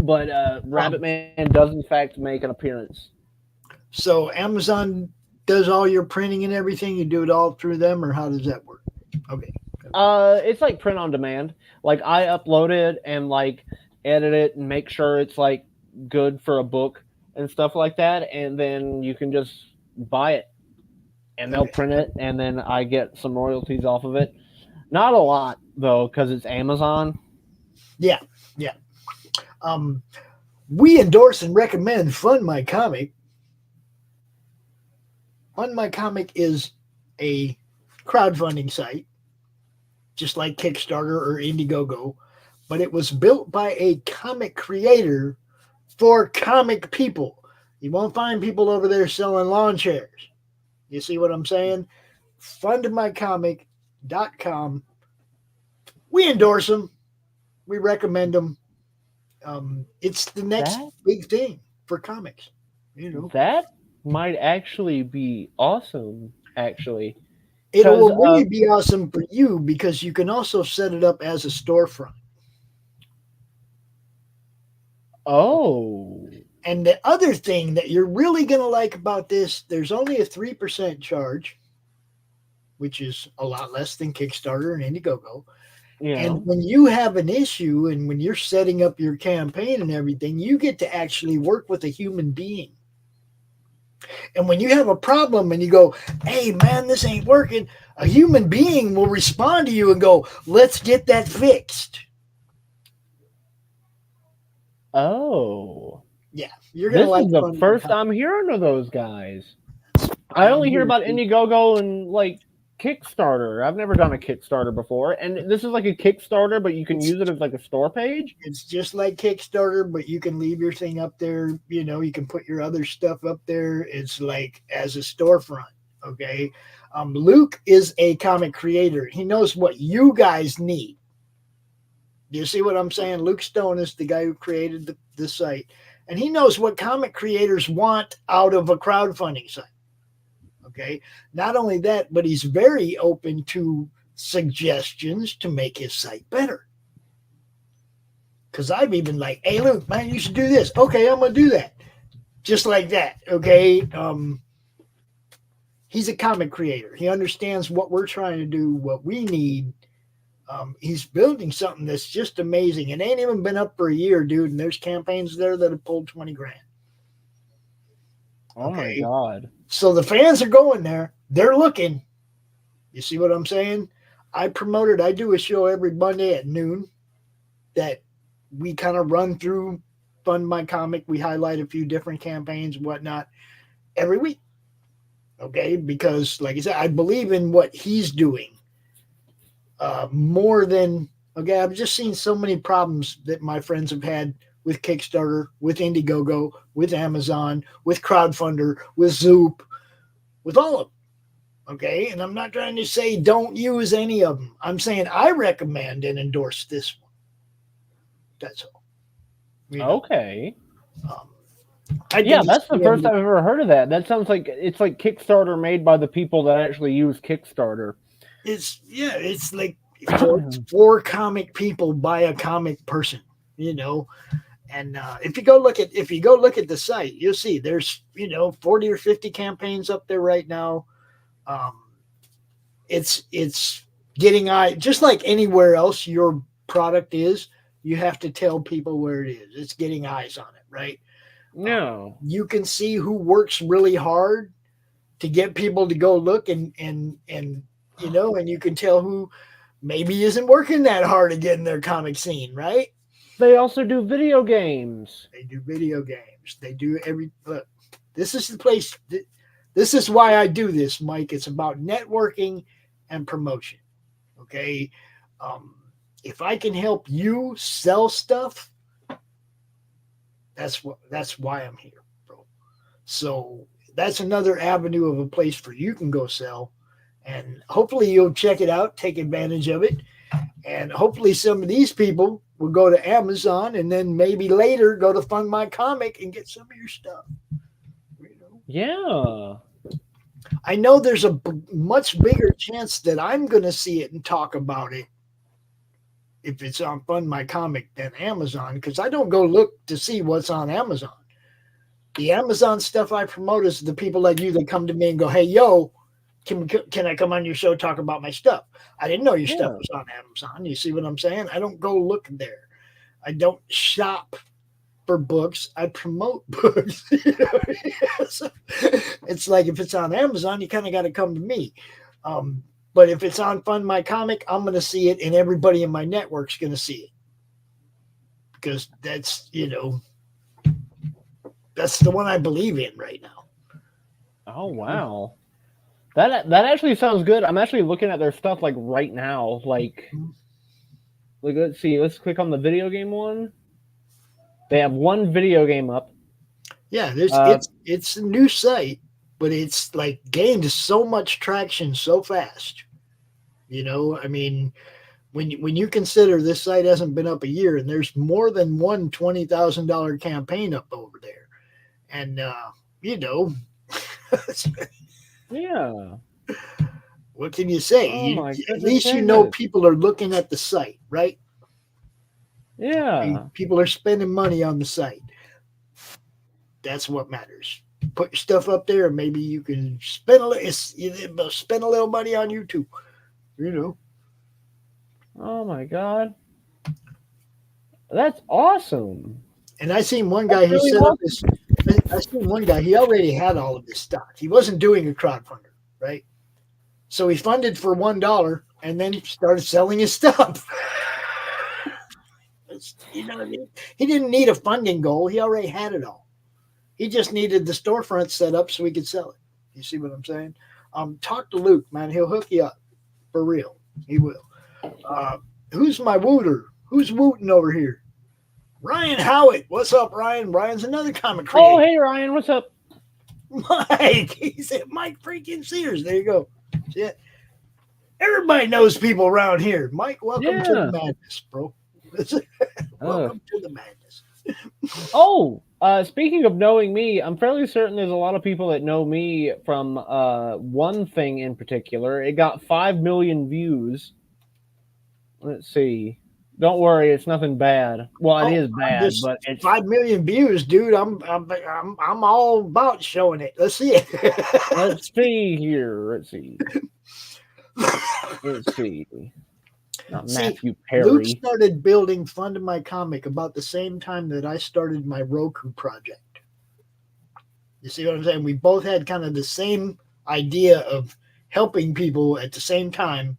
But Rabbit Man does in fact make an appearance. So Amazon does all your printing and everything? You do it all through them, or how does that work? Okay. It's like print on demand. Like I upload it and like edit it and make sure it's like good for a book and stuff like that, and then you can just buy it and they'll print it, and then I get some royalties off of it. Not a lot though, because it's Amazon. Yeah. We endorse and recommend Fund My Comic. Fund My Comic is a crowdfunding site, just like Kickstarter or Indiegogo, but it was built by a comic creator for comic people. You won't find people over there selling lawn chairs. You see what I'm saying? FundMyComic.com. We endorse them. We recommend them. It's the next big thing for comics. You know, that might actually be awesome. Actually, it will really be awesome for you because you can also set it up as a storefront. Oh. And the other thing that you're really going to like about this, there's only a 3% charge, which is a lot less than Kickstarter and Indiegogo. Yeah. And when you have an issue and when you're setting up your campaign and everything, you get to actually work with a human being. And when you have a problem and you go, hey, man, this ain't working, a human being will respond to you and go, let's get that fixed. Oh. Yeah. You're gonna this is the first I'm hearing of those guys. I only hear about Indiegogo and like Kickstarter. I've never done a Kickstarter before, and this is like a Kickstarter, but you can use it as like a store page. It's just like Kickstarter, but you can leave your thing up there. You know, you can put your other stuff up there. It's like as a storefront. Okay. Luke is a comic creator. He knows what you guys need. Do you see what I'm saying? Luke Stone is the guy who created the site, and he knows what comic creators want out of a crowdfunding site. Okay. Not only that, but he's very open to suggestions to make his site better. Because I've even like, hey, Luke, man, you should do this. Okay, I'm going to do that. Just like that. Okay. He's a comic creator. He understands what we're trying to do, what we need. He's building something that's just amazing. It ain't even been up for a year, dude. And there's campaigns there that have pulled 20 grand. Oh my God. So the fans are going there. They're looking. You see what I'm saying? I do a show every Monday at noon that we kind of run through Fund My Comic. We highlight a few different campaigns and whatnot every week. Okay? Because, like I said, I believe in what he's doing more than, okay, I've just seen so many problems that my friends have had with Kickstarter, with Indiegogo, with Amazon, with Crowdfunder, with Zoop, with all of them. Okay, and I'm not trying to say don't use any of them. I'm saying I recommend and endorse this one. That's all. You know? Okay. I Yeah, think that's the first time I've ever heard of that. That sounds like it's like Kickstarter made by the people that actually use Kickstarter. It's like for comic people by a comic person, you know. And if you go look at the site, you'll see there's 40 or 50 campaigns up there right now. It's getting just like anywhere else your product is. You have to tell people where it is. It's getting eyes on it, right? No. You can see who works really hard to get people to go look and and you can tell who maybe isn't working that hard to get in their comic scene, right? They also do video games. They do video games. They do look. This is the place. This is why I do this, Mike. It's about networking and promotion. Okay. If I can help you sell stuff, that's why I'm here, bro. So that's another avenue of a place for you can go sell. And hopefully you'll check it out, take advantage of it. And hopefully some of these people will go to Amazon and then maybe later go to Fund My Comic and get some of your stuff. Yeah. I know there's a much bigger chance that I'm going to see it and talk about it if it's on Fund My Comic than Amazon, because I don't go look to see what's on Amazon. The Amazon stuff I promote is the people like you that come to me and go, hey, yo, can I come on your show, talk about my stuff? I didn't know your stuff was on Amazon. You see what I'm saying? I don't go look there. I don't shop for books. I promote books. So it's like if it's on Amazon, you kind of got to come to me. But if it's on Fund My Comic, I'm going to see it, and everybody in my network's going to see it. Because that's the one I believe in right now. Oh, wow. That actually sounds good. I'm actually looking at their stuff like right now. Like let's see. Let's click on the video game one. They have one video game up. Yeah, it's a new site, but it's like gained so much traction so fast. I mean, when you consider this site hasn't been up a year and there's more than one $20,000 campaign up over there, and yeah. What can you say? At least people are looking at the site, right? Yeah. People are spending money on the site. That's what matters. Put your stuff up there, and maybe you can spend a little money on YouTube. Oh my God. That's awesome. And I seen one guy. He set up this. I seen one guy. He already had all of his stock. He wasn't doing a crowdfunder, right? So he funded for $1 and then started selling his stuff. You know what I mean? He didn't need a funding goal. He already had it all. He just needed the storefront set up so he could sell it. You see what I'm saying? Talk to Luke, man. He'll hook you up. For real. He will. Who's my wooter? Who's wooting over here? Ryan Howitt. What's up, Ryan? Ryan's another comic creator. Oh, hey, Ryan. What's up? Mike. He said Mike freaking Seers. There you go. Yeah. Everybody knows people around here. Mike, welcome to the madness, bro. Welcome to the madness. Speaking of knowing me, I'm fairly certain there's a lot of people that know me from one thing in particular. It got 5 million views. Let's see. Don't worry, it's nothing bad. Well, it is bad, but it's 5 million views, dude. I'm all about showing it. Let's see it. Let's see here. Let's see. Let's see. Not Matthew Perry. Luke started building Fund My Comic about the same time that I started my ROKU project. You see what I'm saying? We both had kind of the same idea of helping people at the same time.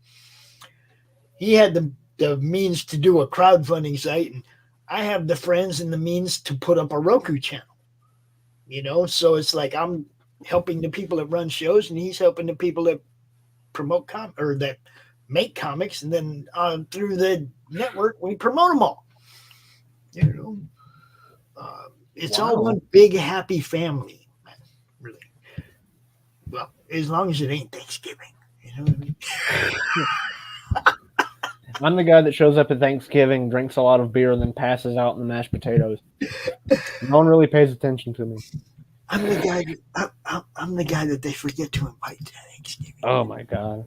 He had the means to do a crowdfunding site, and I have the friends and the means to put up a ROKU channel. So it's like I'm helping the people that run shows, and he's helping the people that promote that make comics, and then through the network we promote them all. It's all one big happy family, man. Really. Well, as long as it ain't Thanksgiving. You know what I mean? I'm the guy that shows up at Thanksgiving, drinks a lot of beer, and then passes out in the mashed potatoes. No one really pays attention to me. I'm the guy. I'm the guy that they forget to invite to Thanksgiving. Oh my god.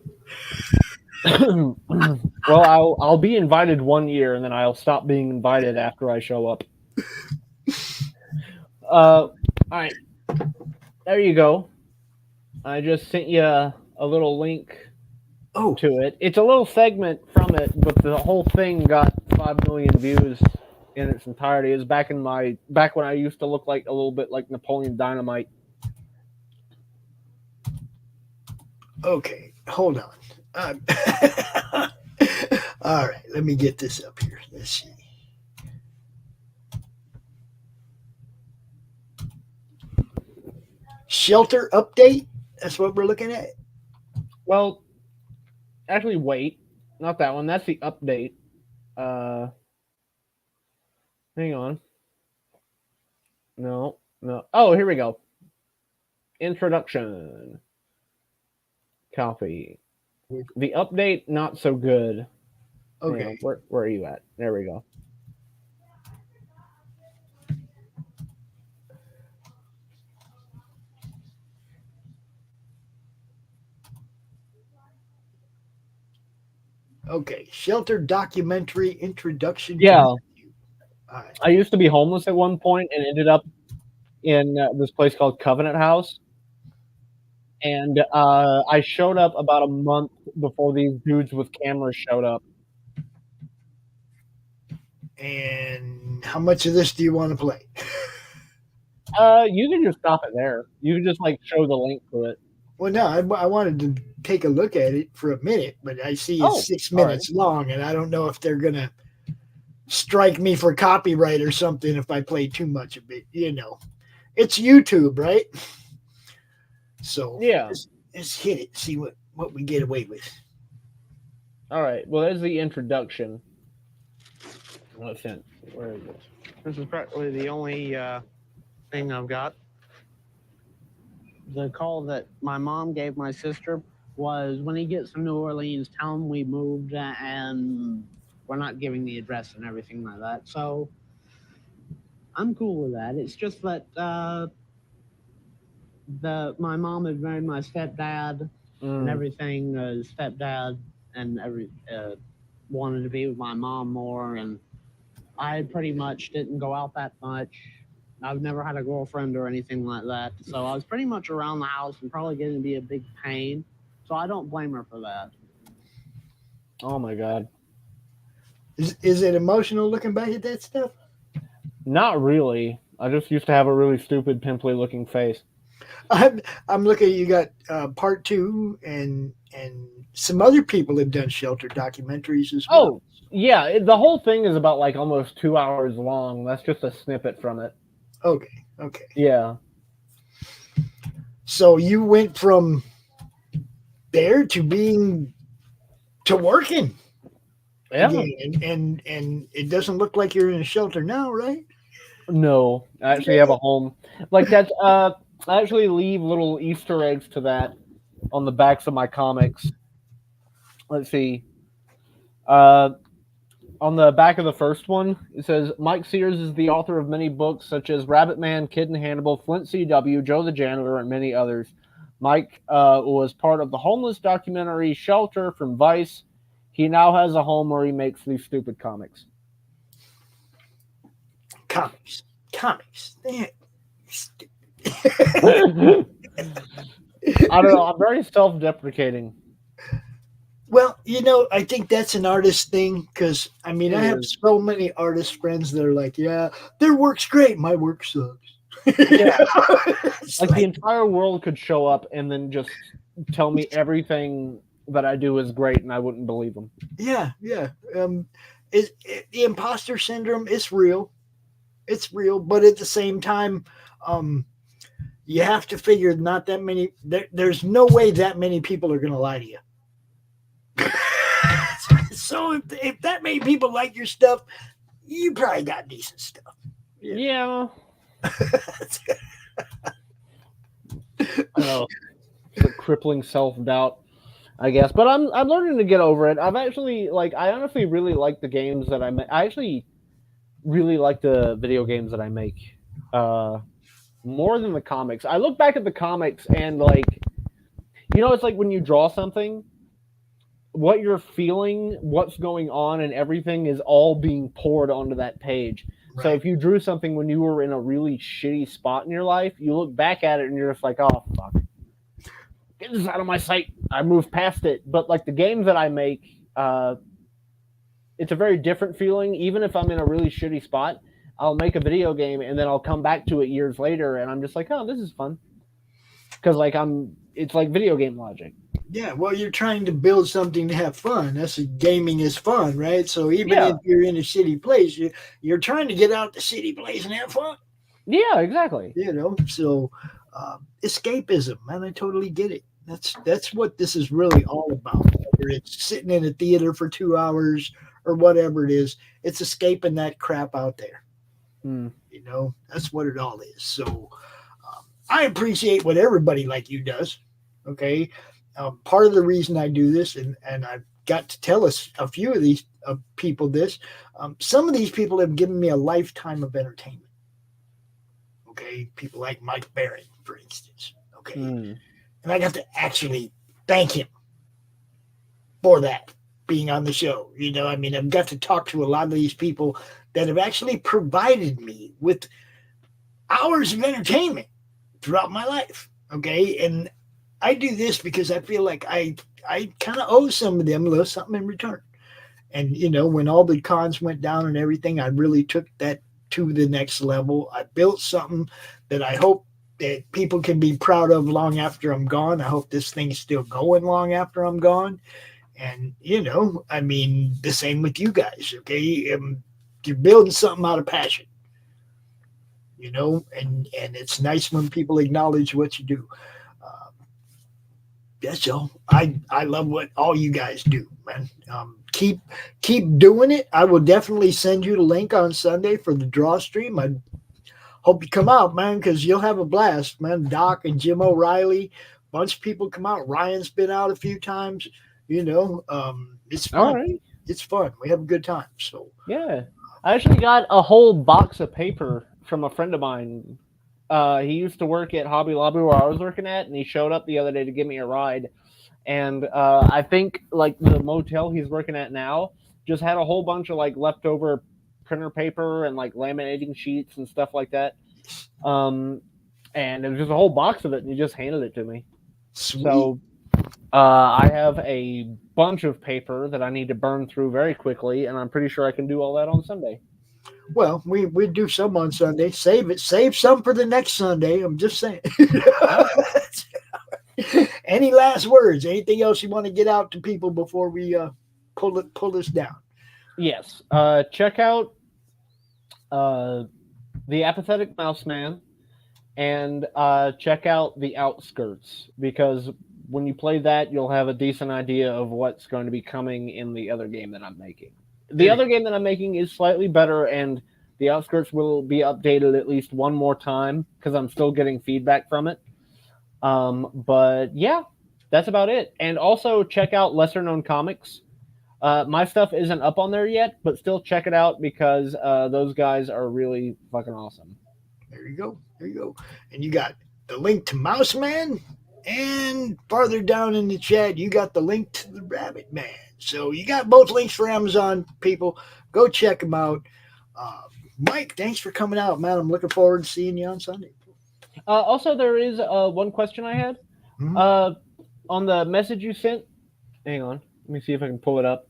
Well, I'll be invited one year, and then I'll stop being invited after I show up. All right, there you go. I just sent you a little link to it. It's a little segment from it, but the whole thing got 5 million views in its entirety. It was back when I used to look like a little bit like Napoleon Dynamite. Okay, hold on. All right, let me get this up here. Let's see. Shelter update? That's what we're looking at? Well, actually, wait. Not that one. That's the update. Hang on. No. Oh, here we go. Introduction. Copy. The update, not so good. Okay. Where are you at? There we go. Okay. Shelter documentary introduction. Yeah. Right. I used to be homeless at one point and ended up in this place called Covenant House. And I showed up about a month before these dudes with cameras showed up. And how much of this do you want to play? You can just stop it there. You can just show the link to it. Well, no, I wanted to take a look at it for a minute, but I see it's 6 minutes long, and I don't know if they're going to strike me for copyright or something if I play too much of it. You know, it's YouTube, right? So yeah, let's hit it, see what we get away with. All right. Well, there's the introduction. Where is this? This is practically the only thing I've got. The call that my mom gave my sister was, when he gets to New Orleans, tell him we moved and we're not giving the address and everything like that. So I'm cool with that. It's just that my mom had married my stepdad and everything. Stepdad and wanted to be with my mom more, and I pretty much didn't go out that much. I've never had a girlfriend or anything like that, so I was pretty much around the house and probably getting to be a big pain. So I don't blame her for that. Oh my god. Is it emotional looking back at that stuff? Not really. I just used to have a really stupid, pimply looking face. I'm looking. You got part 2, and some other people have done shelter documentaries as well. Oh yeah, the whole thing is about almost 2 hours long. That's just a snippet from it. Okay. Yeah. So you went from there to working. Yeah. Again, and it doesn't look like you're in a shelter now, right? No, I actually have a home. That's I actually leave little Easter eggs to that on the backs of my comics. Let's see. On the back of the first one, it says, Mike Seers is the author of many books such as Rabbit Man, Kid and Hannibal, Flint CW, Joe the Janitor, and many others. Mike was part of the homeless documentary Shelter from Vice. He now has a home where he makes these stupid comics. Comics. I don't know. I'm very self-deprecating. Well, I think that's an artist thing, because, I have so many artist friends that are like, yeah, their work's great. My work sucks. Yeah. The entire world could show up and then just tell me everything that I do is great, and I wouldn't believe them. Yeah. The imposter syndrome is real. It's real, but at the same time, you have to figure not that many. There's no way that many people are going to lie to you. So if that many people like your stuff, you probably got decent stuff. Yeah. the crippling self-doubt, I guess. But I'm learning to get over it. I've actually, I honestly really like the games that I make. I actually really like the video games that I make more than the comics. I look back at the comics and, it's like when you draw something, what you're feeling, what's going on, and everything is all being poured onto that page. Right. So if you drew something when you were in a really shitty spot in your life, you look back at it and you're just like, oh, fuck. Get this out of my sight. I moved past it. But the games that I make, it's a very different feeling. Even if I'm in a really shitty spot, I'll make a video game and then I'll come back to it years later and I'm just like, oh, this is fun. Because it's like video game logic. Yeah, well, you're trying to build something to have fun. That's gaming is fun, right? So even if you're in a shitty place, you're trying to get out the shitty place and have fun. Yeah, exactly. So escapism, man, I totally get it. That's what this is really all about. Whether it's sitting in a theater for 2 hours or whatever it is, it's escaping that crap out there. That's what it all is. So I appreciate what everybody like you does. Okay. Part of the reason I do this, and I've got to tell us a few of these people this, some of these people have given me a lifetime of entertainment. Okay. People like Mike Barron, for instance. Okay. And I got to actually thank him for that, being on the show. I've got to talk to a lot of these people that have actually provided me with hours of entertainment throughout my life. Okay. And I do this because I feel like I kind of owe some of them a little something in return. And, when all the cons went down and everything, I really took that to the next level. I built something that I hope that people can be proud of long after I'm gone. I hope this thing's still going long after I'm gone. And, the same with you guys. Okay. You're building something out of passion, and it's nice when people acknowledge what you do. That's all. I love what all you guys do, man. Keep doing it. I will definitely send you the link on Sunday for the draw stream. I hope you come out, man, because you'll have a blast, man. Doc and Jim O'Reilly, bunch of people come out. Ryan's been out a few times. It's fun. All right. It's fun. We have a good time. So yeah, I actually got a whole box of paper from a friend of mine. He used to work at Hobby Lobby where I was working at, and he showed up the other day to give me a ride. And I think the motel he's working at now just had a whole bunch of leftover printer paper and laminating sheets and stuff like that. And it was just a whole box of it, and he just handed it to me. Sweet. So I have a bunch of paper that I need to burn through very quickly, and I'm pretty sure I can do all that on Sunday. Well, we do some on Sunday. Save some for the next Sunday. I'm just saying. Any last words? Anything else you want to get out to people before we pull this down? Yes. Check out The Apathetic Mouse Man and check out The Outskirts, because when you play that, you'll have a decent idea of what's going to be coming in the other game that I'm making. The other game that I'm making is slightly better, and The Outskirts will be updated at least one more time because I'm still getting feedback from it. But yeah, that's about it. And also check out Lesser Known Comics. My stuff isn't up on there yet, but still check it out because those guys are really fucking awesome. There you go. And you got the link to Mouse Man, and farther down in the chat, you got the link to the Rabbit Man. So you got both links for Amazon, people. Go check them out. Mike, thanks for coming out, man. I'm looking forward to seeing you on Sunday. Also, there is one question I had. Mm-hmm. On the message you sent. Hang on. Let me see if I can pull it up.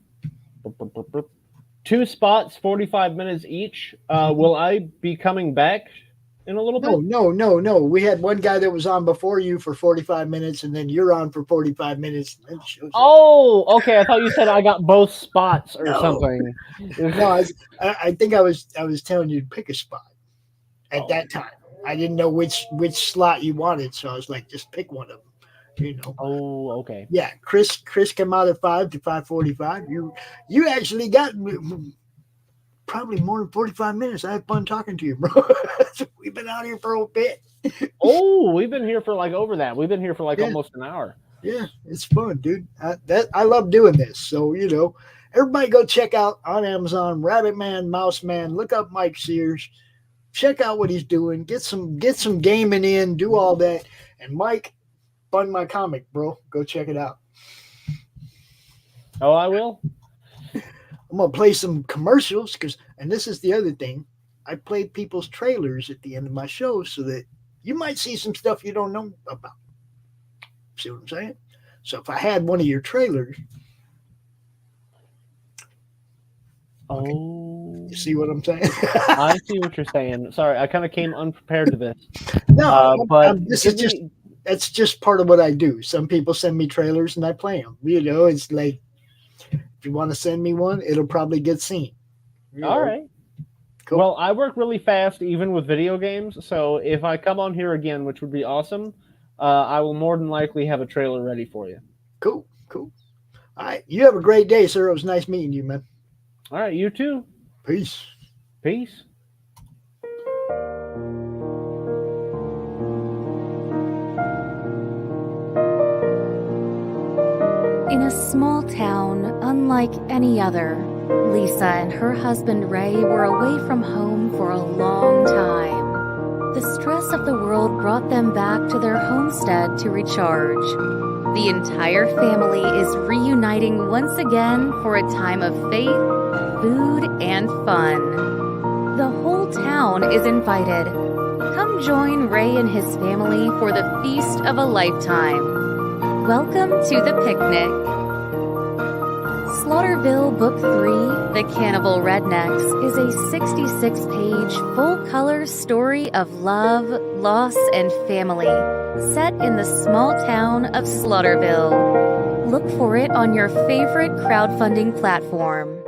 2 spots, 45 minutes each. Will I be coming back in a little bit? No. We had one guy that was on before you for 45 minutes, and then you're on for 45 minutes. And then oh, okay. I thought you said I got both spots or something. No, I think I was telling you to pick a spot at that time. I didn't know which slot you wanted, so I was like, just pick one of them. Oh, okay. Yeah, Chris came out at 5 to 5:45. You actually got probably more than 45 minutes. I had fun talking to you, bro. We've been out here for a bit. Oh, we've been here for like over that. We've been here for like almost an hour. Yeah, it's fun, dude. I love doing this. So, everybody go check out on Amazon, Rabbit Man, Mouse Man. Look up Mike Seers. Check out what he's doing. Get some gaming in. Do all that. And Mike, fund my comic, bro. Go check it out. Oh, I will. I'm gonna play some commercials and this is the other thing. I play people's trailers at the end of my show so that you might see some stuff you don't know about. See what I'm saying? So if I had one of your trailers, okay. You see what I'm saying? I see what you're saying. Sorry, I kind of came unprepared to this. No, but that's just part of what I do. Some people send me trailers and I play them. It's like, if you want to send me one, it'll probably get seen. All right. Cool. Well, I work really fast, even with video games. So if I come on here again, which would be awesome, I will more than likely have a trailer ready for you. Cool. All right. You have a great day, sir. It was nice meeting you, man. All right. You too. Peace. In a small town, unlike any other, Lisa and her husband Ray were away from home for a long time. The stress of the world brought them back to their homestead to recharge. The entire family is reuniting once again for a time of faith, food, and fun. The whole town is invited. Come join Ray and his family for the feast of a lifetime. Welcome to the picnic. Slaughterville Book 3, The Cannibal Rednecks, is a 66-page, full-color story of love, loss, and family, set in the small town of Slaughterville. Look for it on your favorite crowdfunding platform.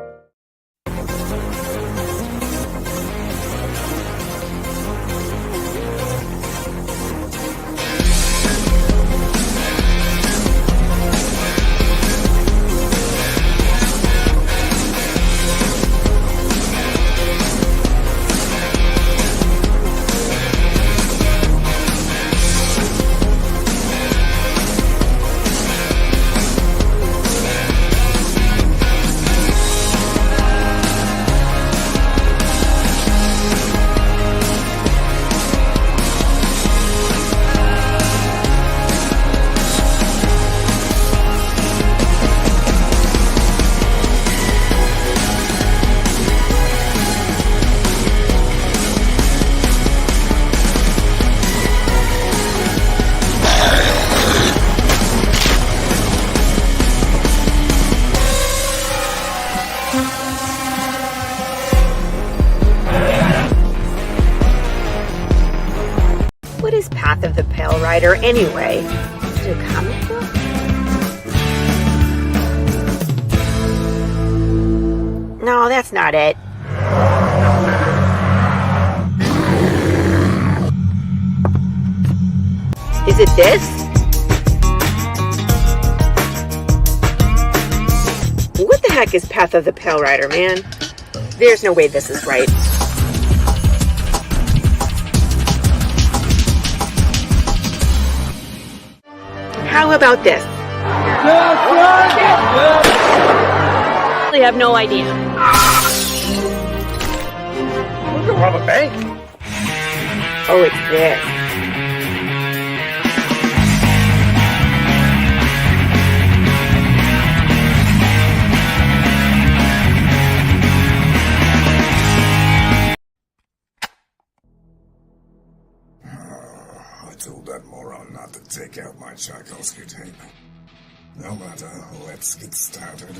Anyway, is it a comic book? No, that's not it. Is it this? What the heck is Path of the Pale Rider, man? There's no way this is right. How about this? I really have no idea. We're gonna rob a bank. Oh, it's this. I told that moron not to take out my Tchaikovsky tape. No matter, let's get started.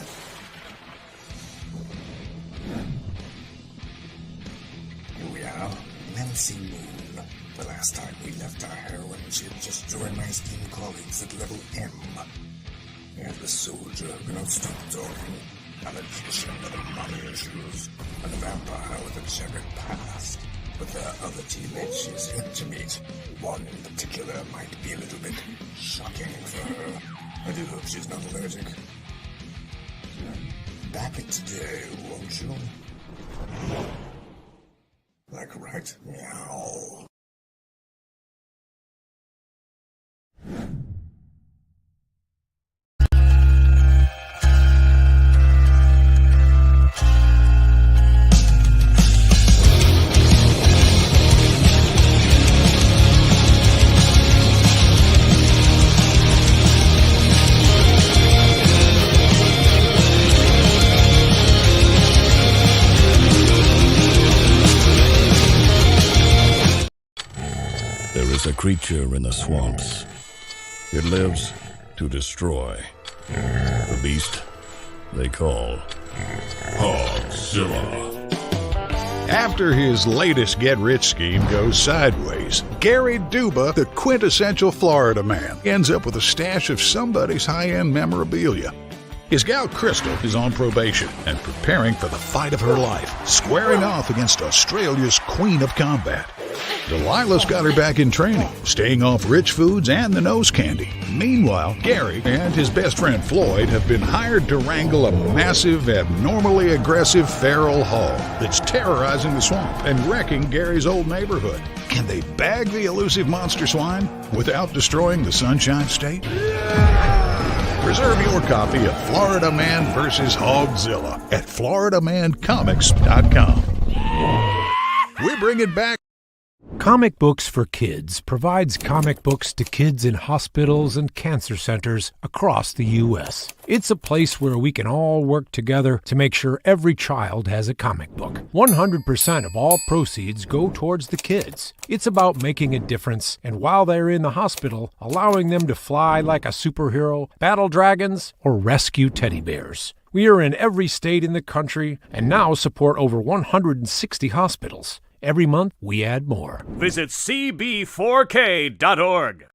Here we are, Nancy Moon. The last time we left our heroine, she had just joined my esteemed colleagues at level M. And the soldier who cannot stop talking, a magician with money issues, and a vampire with a checkered past. But there are other teammates she's yet to meet. One in particular might be a little bit shocking for her. I do hope she's not allergic. Back it today, won't you? Like right meow. There is a creature in the swamps. It lives to destroy. The beast they call Hogzilla. After his latest get-rich scheme goes sideways, Gary Duba, the quintessential Florida man, ends up with a stash of somebody's high-end memorabilia. His gal Crystal is on probation and preparing for the fight of her life, squaring off against Australia's Queen of Combat. Delilah's got her back in training, staying off rich foods and the nose candy. Meanwhile, Gary and his best friend Floyd have been hired to wrangle a massive, abnormally aggressive feral hog that's terrorizing the swamp and wrecking Gary's old neighborhood. Can they bag the elusive monster swine without destroying the Sunshine State? Reserve your copy of Florida Man vs. Hogzilla at FloridaManComics.com. We're bringing back Comic Books for Kids provides comic books to kids in hospitals and cancer centers across the U.S. It's a place where we can all work together to make sure every child has a comic book. 100% of all proceeds go towards the kids. It's about making a difference, and while they're in the hospital, allowing them to fly like a superhero, battle dragons, or rescue teddy bears. We are in every state in the country and now support over 160 hospitals. Every month, we add more. Visit cb4k.org.